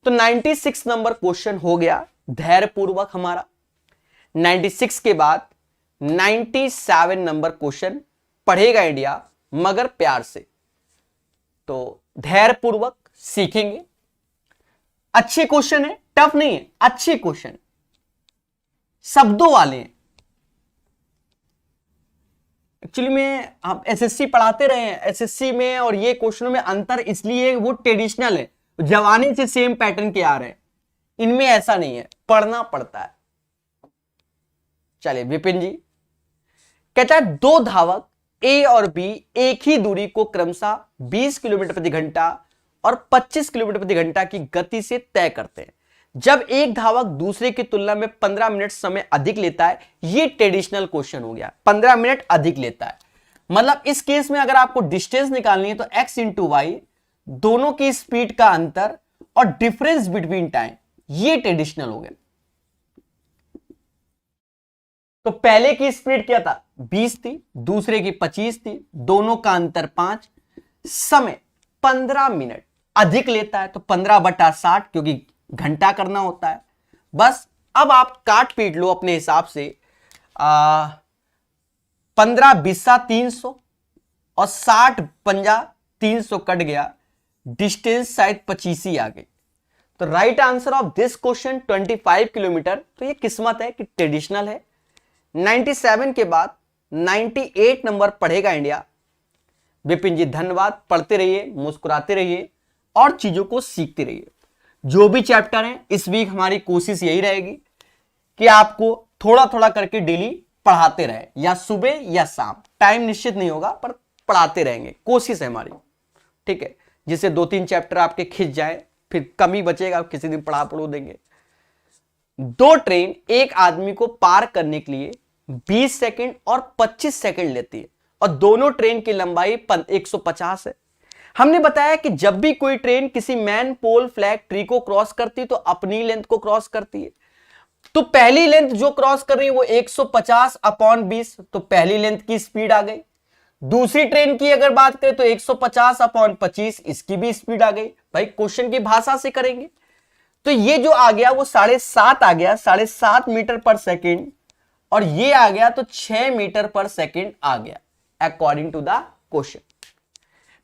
तो 96 नंबर क्वेश्चन हो गया धैर्यपूर्वक हमारा। 96 के बाद 97 नंबर क्वेश्चन पढ़ेगा इंडिया, मगर प्यार से, तो धैर्यपूर्वक सीखेंगे। अच्छे क्वेश्चन है, टफ नहीं है, अच्छे क्वेश्चन, शब्दों वाले हैं। एक्चुअली में आप एसएससी पढ़ाते रहे हैं, एसएससी में और ये क्वेश्चनों में अंतर इसलिए वो ट्रेडिशनल है, जवानी से सेम पैटर्न के आ रहे हैं, इनमें ऐसा नहीं है, पढ़ना पड़ता है। चलिए विपिन जी कहता है दो धावक ए और बी एक ही दूरी को क्रमशः 20 किलोमीटर प्रति घंटा और 25 किलोमीटर प्रति घंटा की गति से तय करते हैं। जब एक धावक दूसरे की तुलना में 15 मिनट समय अधिक लेता है, ये ट्रेडिशनल क्वेश्चन हो गया, 15 मिनट अधिक लेता है। मतलब इस केस में अगर आपको डिस्टेंस निकालनी है तो x इंटू वाई, दोनों की स्पीड का अंतर और डिफरेंस बिटवीन टाइम, ये ट्रेडिशनल हो गया। तो पहले की स्पीड क्या था, 20 थी, दूसरे की 25 थी, दोनों का अंतर 5, समय 15 मिनट अधिक लेता है, तो 15/60 क्योंकि घंटा करना होता है। बस अब आप काट पीट लो अपने हिसाब से, 15 20 300 और 60 50 300 कट गया, डिस्टेंस शायद 25 ही आ गई। तो right answer of this question 25 kilometre. तो ये किस्मत है कि ट्रेडिशनल है। 97 के बाद 98 नंबर पढ़ेगा इंडिया। विपिन जी धन्यवाद, पढ़ते रहिए, मुस्कुराते रहिए और चीजों को सीखते रहिए। जो भी चैप्टर है इस वीक हमारी कोशिश यही रहेगी कि आपको थोड़ा थोड़ा करके डेली पढ़ाते रहे, या सुबह या शाम, टाइम निश्चित नहीं होगा पर पढ़ाते रहेंगे, कोशिश है हमारी, ठीक है। जिससे 2-3 चैप्टर आपके खिंच जाए, फिर कमी बचेगा, किसी दिन पढ़ा देंगे। 2 ट्रेन एक आदमी को पार करने के लिए 20 सेकंड और 25 सेकंड लेती है और दोनों ट्रेन की लंबाई 150 है। हमने बताया कि जब भी कोई ट्रेन किसी मैन पोल फ्लैग ट्री को क्रॉस करती तो अपनी लेंथ को क्रॉस करती है। तो पहली लेंथ जो क्रॉस कर रही है वो 150/20, तो पहली लेंथ की स्पीड आ गई। दूसरी ट्रेन की अगर बात करें तो 150/25, इसकी भी स्पीड आ गई। भाई क्वेश्चन की भाषा से करेंगे तो ये जो आ गया वो 7.5 आ गया, 7.5 मीटर पर सेकेंड, और ये आ गया तो 6 मीटर पर सेकेंड आ गया अकॉर्डिंग टू द क्वेश्चन।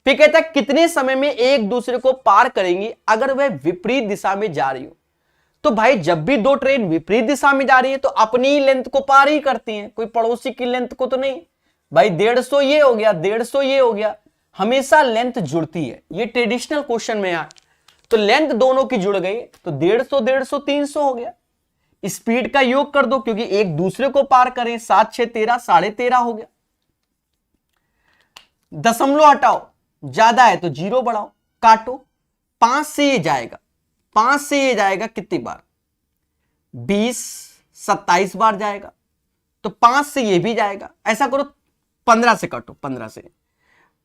फिर कहता है कितने समय में एक दूसरे को पार करेंगी अगर वह विपरीत दिशा में जा रही हो। तो भाई जब भी 2 ट्रेन विपरीत दिशा में जा रही है तो अपनी लेंथ को पार ही करती हैं, कोई पड़ोसी की लेंथ को तो नहीं। भाई 150 ये हो गया, 150 ये हो गया, हमेशा लेंथ जुड़ती है। ये ट्रेडिशनल क्वेश्चन में है, तो लेंथ दोनों की जुड़ गई तो 150 150 300 हो गया। स्पीड का योग कर दो क्योंकि एक दूसरे को पार करें, 7 6 13, 13.5 हो गया। दशमलव हटाओ, ज्यादा है तो 0 बढ़ाओ, काटो। 5 से ये जाएगा, 5 से ये जाएगा कितनी बार, 20 27 बार जाएगा, तो 5 से ये भी जाएगा। ऐसा करो 15 से काटो, 15 से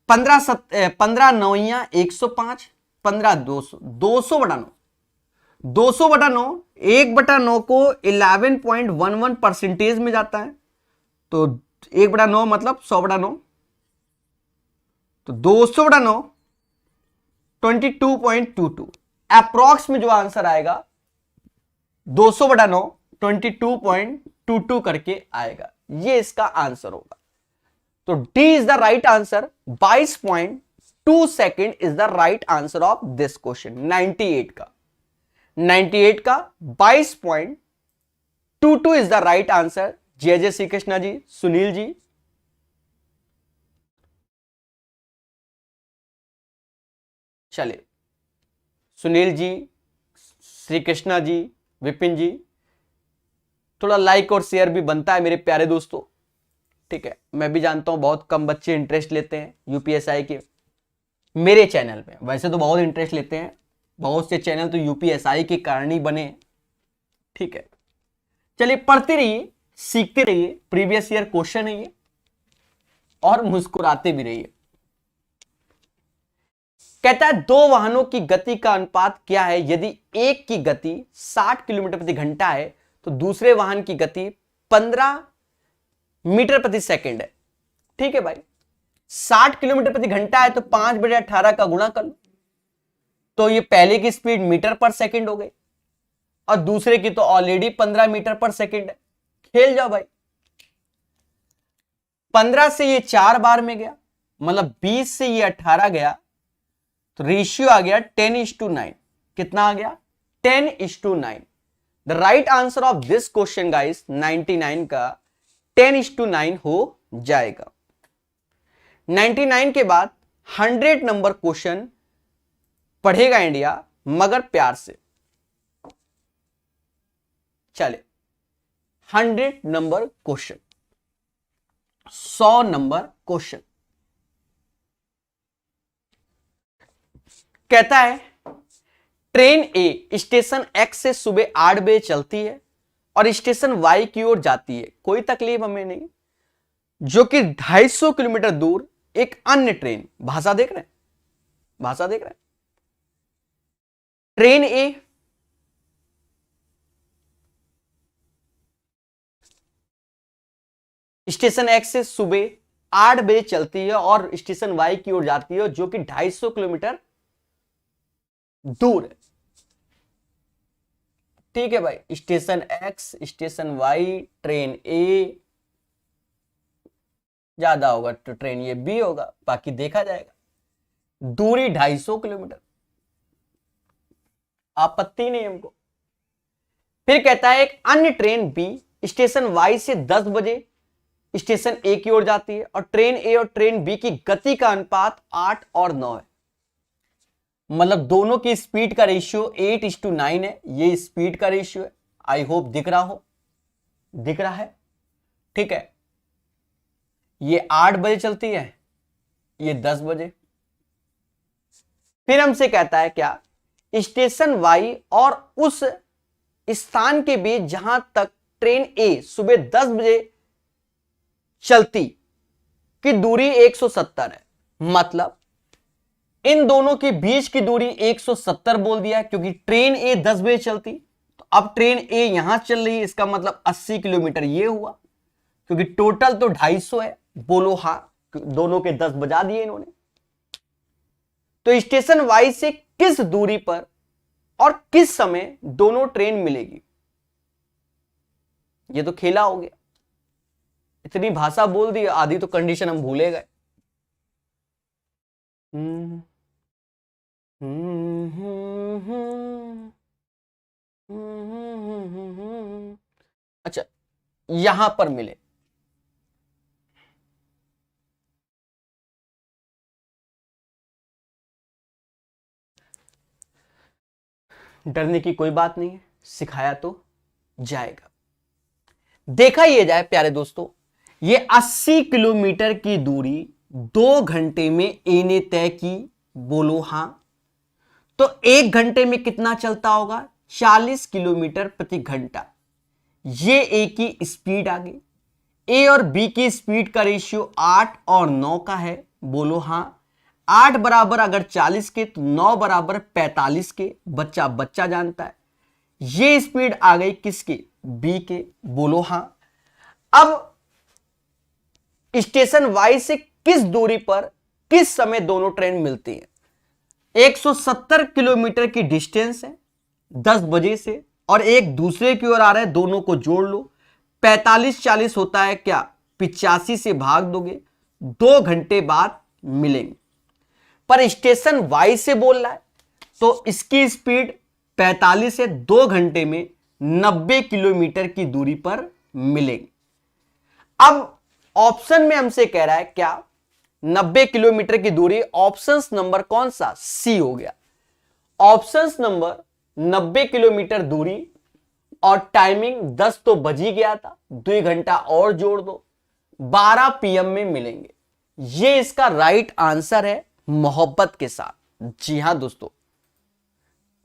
15 9 105, 15 200, 200/9, 200/9, 1/9 को 11.11% में जाता है, तो 1/9 मतलब 100/9, तो 200/9 22.22। अप्रॉक्स में जो आंसर आएगा 200/9 22.22 करके आएगा, ये इसका आंसर होगा। तो D is the right answer. 22.2 second is the right answer of this question. 98 का 22.22 इज द राइट आंसर। जय श्री कृष्णा जी, सुनील जी। चलिए सुनील जी, श्री कृष्णा जी, विपिन जी, थोड़ा लाइक और शेयर भी बनता है मेरे प्यारे दोस्तों, ठीक है। मैं भी जानता हूं बहुत कम बच्चे इंटरेस्ट लेते हैं यूपीएसआई के मेरे चैनल पे, वैसे तो बहुत इंटरेस्ट लेते हैं, बहुत से चैनल तो यूपीएसआई के कारण ही बने, ठीक है। चलिए पढ़ते रहिए, सीखते रहिए, प्रीवियस ईयर क्वेश्चन है ये, और मुस्कुराते भी रहिए। कहता है 2 वाहनों की गति का अनुपात क्या है यदि एक की गति 60 किलोमीटर प्रति घंटा है तो दूसरे वाहन की गति 15 मीटर प्रति सेकंड है। ठीक है भाई, 60 किलोमीटर प्रति घंटा है तो 5/18 का गुणा कर लो, तो ये पहले की स्पीड मीटर पर सेकंड हो गई और दूसरे की तो ऑलरेडी 15 मीटर पर सेकंड है। खेल जाओ भाई, 15 से ये 4 बार में गया, मतलब 20 से ये 18 गया, तो रेशियो आ गया 10:9। कितना आ गया? 10:9। The right answer of this question guys 99 का 10:9 हो जाएगा। 99 के बाद 100 नंबर क्वेश्चन पढ़ेगा इंडिया, मगर प्यार से। चले 100 नंबर क्वेश्चन, 100 नंबर क्वेश्चन कहता है ट्रेन ए स्टेशन एक्स से सुबह 8 बजे चलती है और स्टेशन वाई की ओर जाती है, कोई तकलीफ हमें नहीं, जो कि 250 किलोमीटर दूर एक अन्य ट्रेन, भाषा देख रहे हैं, भाषा देख रहे हैं, ट्रेन ए स्टेशन एक्स से सुबह 8 बजे चलती है और स्टेशन वाई की ओर जाती है, जो कि 250 किलोमीटर दूर है। ठीक है भाई, station X, station Y, train A ज्यादा होगा तो ट्रेन ये बी होगा, बाकी देखा जाएगा। दूरी 250 किलोमीटर। आपत्ति नहीं हमको। फिर कहता है एक अन्य ट्रेन बी स्टेशन वाई से 10 बजे स्टेशन ए की ओर जाती है और ट्रेन ए और ट्रेन बी की गति का अनुपात 8 और 9 है। मतलब दोनों की स्पीड का रेशियो 8:9 है। ये स्पीड का रेशियो है। आई होप दिख रहा हो, दिख रहा है, ठीक है। ये 8 बजे चलती है, ये 10 बजे। फिर हमसे कहता है क्या, स्टेशन वाई और उस स्थान के बीच जहां तक ट्रेन ए सुबह 10 बजे चलती की दूरी 170 है। मतलब इन दोनों के बीच की दूरी 170 बोल दिया है, क्योंकि ट्रेन ए 10 बजे चलती, तो अब ट्रेन ए यहां चल रही है, इसका मतलब 80 किलोमीटर ये हुआ, क्योंकि टोटल तो 250 है। बोलो हां, दोनों के 10 बजा दिए इन्होंने। तो स्टेशन वाई से किस दूरी पर और किस समय दोनों ट्रेन मिलेगी? ये तो खेला हो गया। इतनी भाषा बोल दी, आधी तो कंडीशन हम भूले गए। अच्छा, यहां पर मिले। डरने की कोई बात नहीं है, सिखाया तो जाएगा। देखा ये जाए प्यारे दोस्तों, ये 80 किलोमीटर की दूरी 2 घंटे में ए ने तय की। बोलो हां। तो 1 घंटे में कितना चलता होगा? 40 किलोमीटर प्रति घंटा। ये ए की स्पीड आ गई। ए और बी की स्पीड का रेशियो 8 और 9 का है। बोलो हां। 8 बराबर अगर 40 के तो 9 बराबर 45 के। बच्चा बच्चा जानता है। ये स्पीड आ गई किसकी? बी के। बोलो हां। अब स्टेशन वाई से किस दूरी पर किस समय दोनों ट्रेन मिलती है? 170 किलोमीटर की डिस्टेंस है 10 बजे से, और एक दूसरे की ओर आ रहे हैं, दोनों को जोड़ लो। 45-40 होता है क्या? 85 से भाग दोगे, 2 घंटे बाद मिलेंगे। पर स्टेशन वाई से बोल रहा है, तो इसकी स्पीड 45 है, 2 घंटे में 90 किलोमीटर की दूरी पर मिलेंगे। अब ऑप्शन में हमसे कह रहा है क्या? 90 किलोमीटर की दूरी। ऑप्शंस नंबर कौन सा? सी हो गया। ऑप्शंस नंबर 90 किलोमीटर दूरी और टाइमिंग 10 तो बज ही गया था, 2 घंटा और जोड़ दो, 12 PM में मिलेंगे। ये इसका राइट आंसर है, मोहब्बत के साथ। जी हां दोस्तों,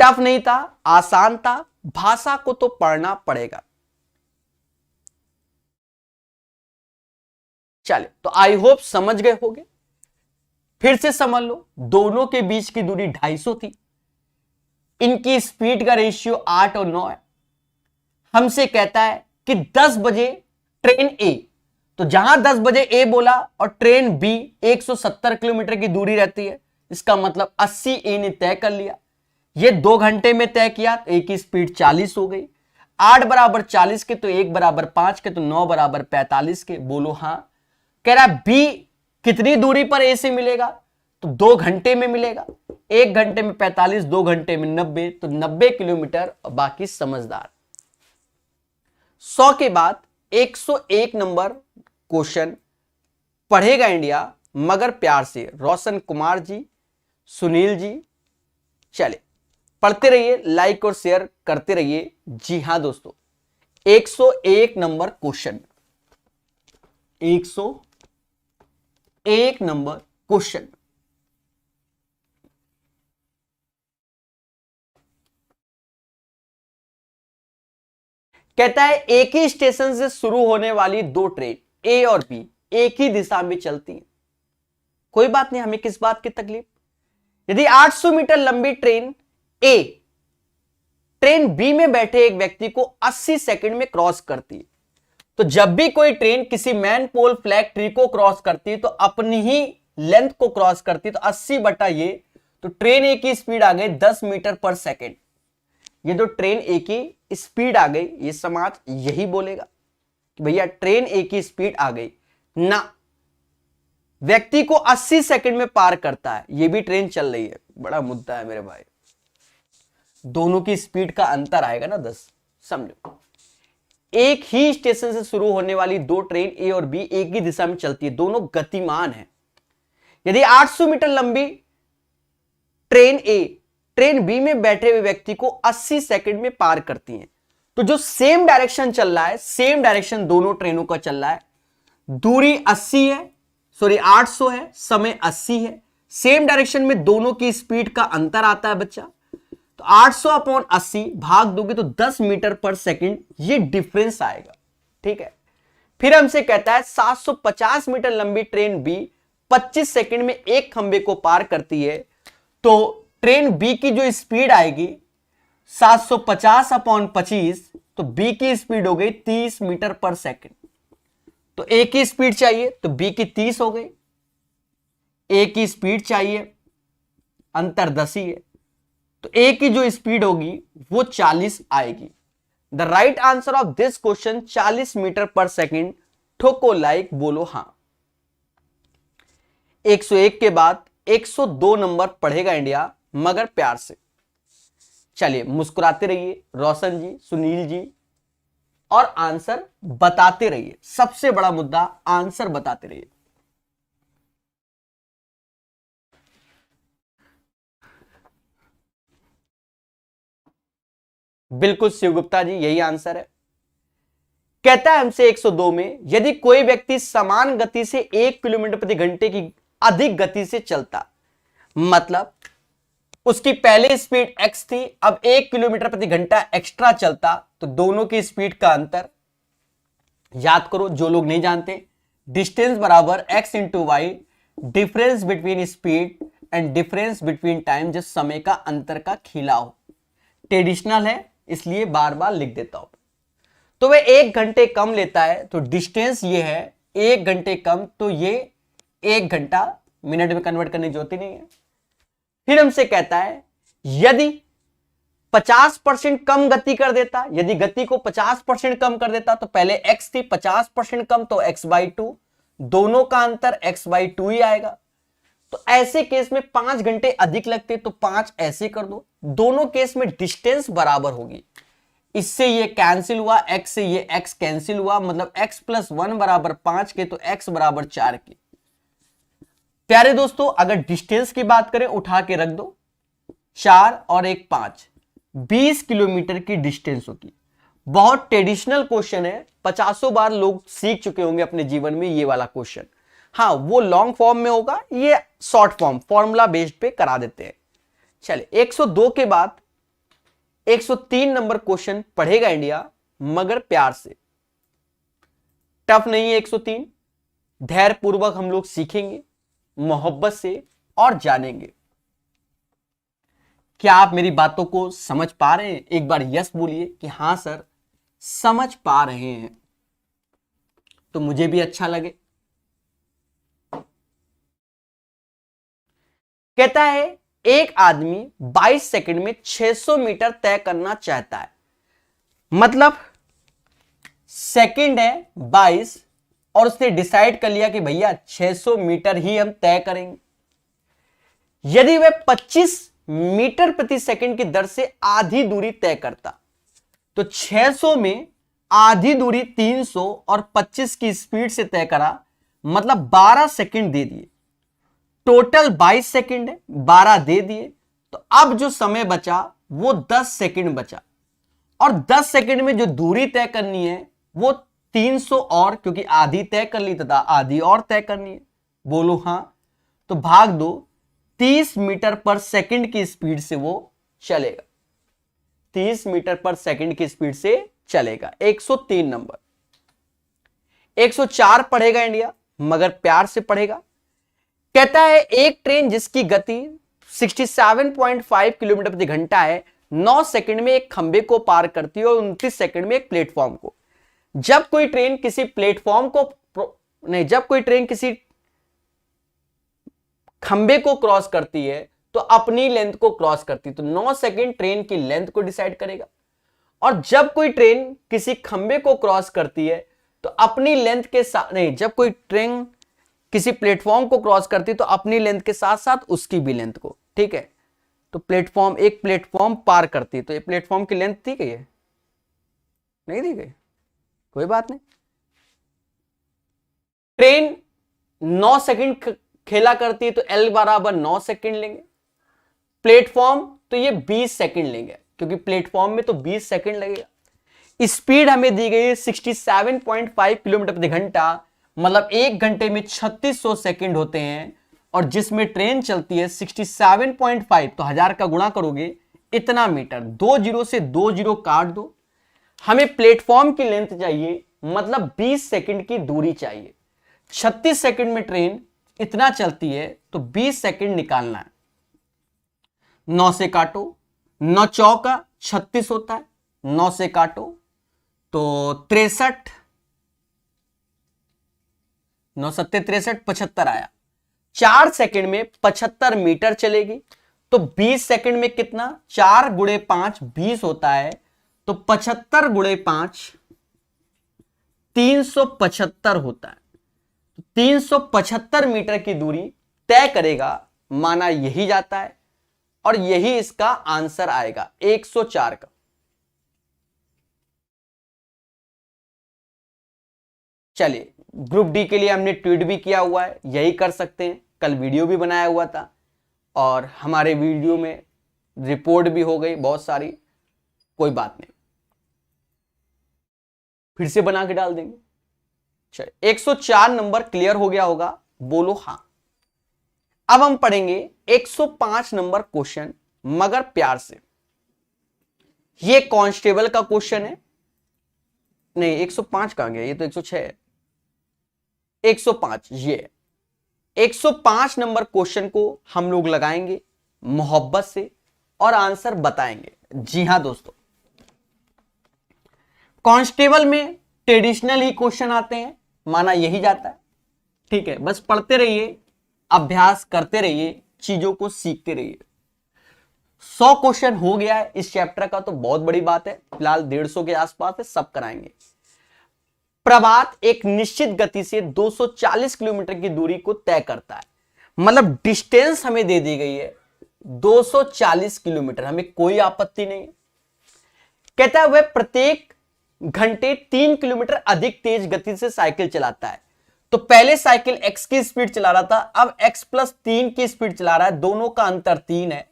टफ नहीं था, आसान था, भाषा को तो पढ़ना पड़ेगा। चले, तो आई होप समझ गए होगे। फिर से समझ लो, दोनों के बीच की दूरी 250 थी। इनकी स्पीड का रेशियो 8 और 9 है। हमसे कहता है कि 10 बजे ट्रेन ए, तो जहां 10 बजे ए बोला और ट्रेन बी 170 किलोमीटर की दूरी रहती है, इसका मतलब 80 ए ने तय कर लिया। ये 2 घंटे में तय किया, तो ए की स्पीड 40 हो गई। 8 बराबर 40 के, तो 1 बराबर 5 के, तो 9 बराबर 45 के। बोलो हां। कह रहा बी कितनी दूरी पर ए से मिलेगा? तो 2 घंटे में मिलेगा। 1 घंटे में 45, 2 घंटे में 90, तो 90 किलोमीटर। बाकी समझदार। 100 के बाद 101 नंबर क्वेश्चन पढ़ेगा इंडिया, मगर प्यार से। रोशन कुमार जी, सुनील जी, चले पढ़ते रहिए, लाइक और शेयर करते रहिए। जी हां दोस्तों, 101 नंबर क्वेश्चन, 101 नंबर क्वेश्चन। कहता है एक ही स्टेशन से शुरू होने वाली 2 ट्रेन ए और बी एक ही दिशा में चलती हैं। कोई बात नहीं, हमें किस बात की तकलीफ। यदि 800 मीटर लंबी ट्रेन ए ट्रेन बी में बैठे एक व्यक्ति को 80 सेकंड में क्रॉस करती है, तो जब भी कोई ट्रेन किसी मैन पोल फ्लैग ट्री को क्रॉस करती है तो अपनी ही लेंथ को क्रॉस करती है, तो 80 बटा ये, तो ट्रेन ए की स्पीड आ गई 10 मीटर पर सेकेंड। ये तो ट्रेन ए की स्पीड आ गई, ये समाज यही बोलेगा कि भैया ट्रेन ए की स्पीड आ गई ना। व्यक्ति को 80 सेकंड में पार करता है, ये भी ट्रेन चल रही है, बड़ा मुद्दा है मेरे भाई। दोनों की स्पीड का अंतर आएगा ना 10। समझो, एक ही स्टेशन से शुरू होने वाली दो ट्रेन ए और बी एक ही दिशा में चलती है, दोनों गतिमान है। यदि 800 मीटर लंबी ट्रेन ए ट्रेन बी में बैठे हुए व्यक्ति को 80 सेकंड में पार करती है, तो जो सेम डायरेक्शन चल रहा है, सेम डायरेक्शन दोनों ट्रेनों का चल रहा है, दूरी 80 है, सॉरी 800 है, समय 80 है, सेम डायरेक्शन में दोनों की स्पीड का अंतर आता है बच्चा। तो 800 अपॉन 80 भाग दोगे तो 10 मीटर पर सेकंड ये डिफरेंस आएगा। ठीक है, फिर हमसे कहता है 750 मीटर लंबी ट्रेन बी 25 सेकंड में एक खंबे को पार करती है, तो ट्रेन बी की जो स्पीड आएगी 750 अपॉन 25, तो बी की स्पीड हो गई 30 मीटर पर सेकंड। तो ए की स्पीड चाहिए तो बी की 30 हो गई, ए की स्पीड चाहिए, अंतर 10 ही है, तो ए की जो स्पीड होगी वो 40 आएगी। The right answer of this question 40 metre per second. ठोको लाइक, बोलो हां। 101 के बाद 102 नंबर पढ़ेगा इंडिया, मगर प्यार से। चलिए मुस्कुराते रहिए रोशन जी, सुनील जी, और आंसर बताते रहिए। सबसे बड़ा मुद्दा, आंसर बताते रहिए। बिल्कुल शिवगुप्ता जी, यही आंसर है। कहता है हमसे 102 में, यदि कोई व्यक्ति समान गति से 1 किलोमीटर प्रति घंटे की अधिक गति से चलता, मतलब उसकी पहले स्पीड x थी, अब 1 किलोमीटर प्रति घंटा एक्स्ट्रा चलता, तो दोनों की स्पीड का अंतर याद करो। जो लोग नहीं जानते, डिस्टेंस बराबर x into y, difference between speed and difference between time, जब समय का अंतर का खिला हो। ट्रेडिशनल है इसलिए बार बार लिख देता हूं। तो वह 1 घंटे कम लेता है, तो डिस्टेंस ये है 1 घंटे कम, तो ये 1 घंटा मिनट में कन्वर्ट करने की जरूरत ही नहीं है। फिर हमसे कहता है यदि 50% कम गति कर देता, यदि गति को 50% कम कर देता, तो पहले x थी 50% कम, तो x/2, दोनों का अंतर x/2 ही आएगा। तो ऐसे केस में 5 घंटे अधिक लगते, तो 5 ऐसे कर दो। दोनों केस में डिस्टेंस बराबर होगी, इससे ये कैंसिल हुआ, x से ये x कैंसिल हुआ, मतलब x+1 बराबर 5 के, तो x बराबर 4 के। प्यारे दोस्तों, अगर डिस्टेंस की बात करें, उठा के रख दो, 4 और 1 5, 20 किलोमीटर की डिस्टेंस होगी। बहुत ट्रेडिशनल क्वेश्चन है, 50 बार लोग सीख चुके होंगे अपने जीवन में ये वाला क्वेश्चन। हाँ, वो लॉन्ग फॉर्म में होगा, ये शॉर्ट फॉर्म फॉर्मूला बेस्ड पे करा देते हैं। चले 102 के बाद 103 नंबर क्वेश्चन पढ़ेगा इंडिया, मगर प्यार से। टफ नहीं है 103, धैर्य पूर्वक हम लोग सीखेंगे, मोहब्बत से, और जानेंगे। क्या आप मेरी बातों को समझ पा रहे हैं? एक बार यस बोलिए कि हां सर समझ पा रहे हैं, तो मुझे भी अच्छा लगे। कहता है एक आदमी 22 सेकंड में 600 मीटर तय करना चाहता है, मतलब सेकंड है 22 और उसने डिसाइड कर लिया कि भैया 600 मीटर ही हम तय करेंगे। यदि वह 25 मीटर प्रति सेकंड की दर से आधी दूरी तय करता, तो 600 में आधी दूरी 300 और 25 की स्पीड से तय करा, मतलब 12 सेकंड दे दिए। टोटल 22 सेकंड है, 12 दे दिए, तो अब जो समय बचा वो 10 सेकंड बचा, और 10 सेकंड में जो दूरी तय करनी है वो 300 और, क्योंकि आधी तय कर ली तथा आधी और तय करनी है। बोलो हां, तो भाग दो, 30 मीटर पर सेकंड की स्पीड से वो चलेगा, 30 मीटर पर सेकंड की स्पीड से चलेगा। 103 नंबर। 104 पढ़ेगा इंडिया, मगर प्यार से पढ़ेगा। कहता है एक ट्रेन जिसकी गति 67.5 किलोमीटर प्रति घंटा है, 9 सेकंड में एक खंबे को पार करती है और 29 सेकंड में एक प्लेटफॉर्म को। जब कोई ट्रेन किसी प्लेटफॉर्म को नहीं, जब कोई ट्रेन किसी खंबे को क्रॉस करती है तो अपनी लेंथ को क्रॉस करती है, तो 9 सेकंड ट्रेन की लेंथ को डिसाइड करेगा। और जब कोई ट्रेन किसी खंबे को क्रॉस करती है तो अपनी लेंथ के साथ नहीं, जब कोई ट्रेन किसी प्लेटफॉर्म को क्रॉस करती है तो अपनी लेंथ के साथ साथ उसकी भी लेंथ को, ठीक है। तो प्लेटफॉर्म, एक प्लेटफॉर्म पार करती है, तो ये प्लेटफॉर्म की लेंथ दी गई है, नहीं दी गई, कोई बात नहीं। ट्रेन 9 सेकंड खेला करती है, तो L बराबर 9 सेकंड लेंगे। प्लेटफॉर्म तो ये 20 सेकंड लेंगे, क्योंकि प्लेटफॉर्म में तो 20 सेकंड लगेगा। स्पीड हमें दी गई है 67.5 किलोमीटर प्रति घंटा, मतलब 1 घंटे में 3600 सेकंड होते हैं, और जिसमें ट्रेन चलती है 67.5, तो 1000 का गुणा करोगे इतना मीटर, 2 जीरो से 2 जीरो काट दो। हमें प्लेटफॉर्म की लेंथ चाहिए, मतलब 20 सेकंड की दूरी चाहिए। 36 सेकंड में ट्रेन इतना चलती है, तो 20 सेकंड निकालना है। 9 से काटो, 9 चौका 36 होता है, 9 से काटो तो 63, 9 सत्ते 63, 75 आया। 4 सेकंड में 75 मीटर चलेगी, तो 20 सेकंड में कितना, 4 गुणे 5 20 होता है, तो 75 गुणे 5 375 होता है। 375 मीटर की दूरी तय करेगा, माना यही जाता है, और यही इसका आंसर आएगा 104 का। चलिए, ग्रुप डी के लिए हमने ट्वीट भी किया हुआ है, यही कर सकते हैं, कल वीडियो भी बनाया हुआ था, और हमारे वीडियो में रिपोर्ट भी हो गई बहुत सारी, कोई बात नहीं, फिर से बना के डाल देंगे। चलिए, 104 नंबर क्लियर हो गया होगा, बोलो हां। अब हम पढ़ेंगे 105 नंबर क्वेश्चन, मगर प्यार से। ये कांस्टेबल का क्वेश्चन है, नहीं 105 कहां गया, ये तो 106 है, 105 ये 105 नंबर क्वेश्चन को हम लोग लगाएंगे मोहब्बत से और आंसर बताएंगे। जी हां दोस्तों, कांस्टेबल में ट्रेडिशनल ही क्वेश्चन आते हैं, माना यही जाता है, ठीक है। बस पढ़ते रहिए, अभ्यास करते रहिए, चीजों को सीखते रहिए। 100 क्वेश्चन हो गया है इस चैप्टर का, तो बहुत बड़ी बात है। फिलहाल 150 के आसपास है, सब कराएंगे। प्रभात एक निश्चित गति से 240 किलोमीटर की दूरी को तय करता है, मतलब डिस्टेंस हमें दे दी गई है 240 किलोमीटर, हमें कोई आपत्ति नहीं है। कहता है वह प्रत्येक घंटे 3 किलोमीटर अधिक तेज गति से साइकिल चलाता है। तो पहले साइकिल x की स्पीड चला रहा था, अब x प्लस 3 की स्पीड चला रहा है, दोनों का अंतर 3 है।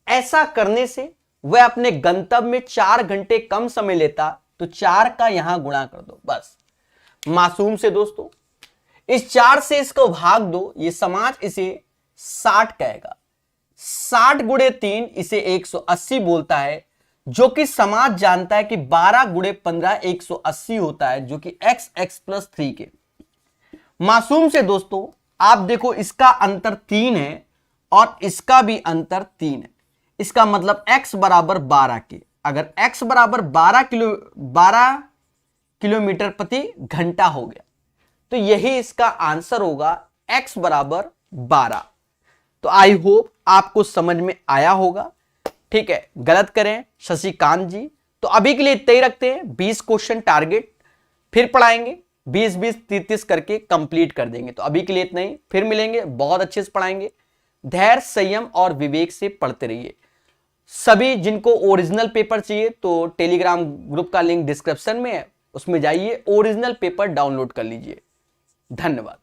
ऐसा करने से वह अपने गंतव्य में 4 घंटे कम समय लेता, तो 4 का यहां गुणा कर दो, बस मासूम से दोस्तों। इस 4 से इसको भाग दो, ये समाज इसे 60 कहेगा। 60 गुणे 3 इसे 180 बोलता है, जो कि समाज जानता है कि 12 गुणे 15 180 होता है, जो कि x प्लस 3 के। मासूम से दोस्तों आप देखो, इसका अंतर 3 है और इसका भी अंतर 3 है, इसका मतलब x बराबर 12 के। अगर x बराबर 12 किलोमीटर प्रति घंटा हो गया, तो यही इसका आंसर होगा, x बराबर 12। तो आई होप आपको समझ में आया होगा, ठीक है। गलत करें शशिकांत जी। तो अभी के लिए इतना ही रखते हैं, 20 क्वेश्चन टारगेट, फिर पढ़ाएंगे 20-20 30 करके कंप्लीट कर देंगे। तो अभी के लिए इतना ही, फिर मिलेंगे, बहुत अच्छे से पढ़ाएंगे। धैर्य, संयम और विवेक से पढ़ते रहिए। सभी जिनको ओरिजिनल पेपर चाहिए, तो टेलीग्राम ग्रुप का लिंक डिस्क्रिप्शन में है, उसमें जाइए, ओरिजिनल पेपर डाउनलोड कर लीजिए। धन्यवाद।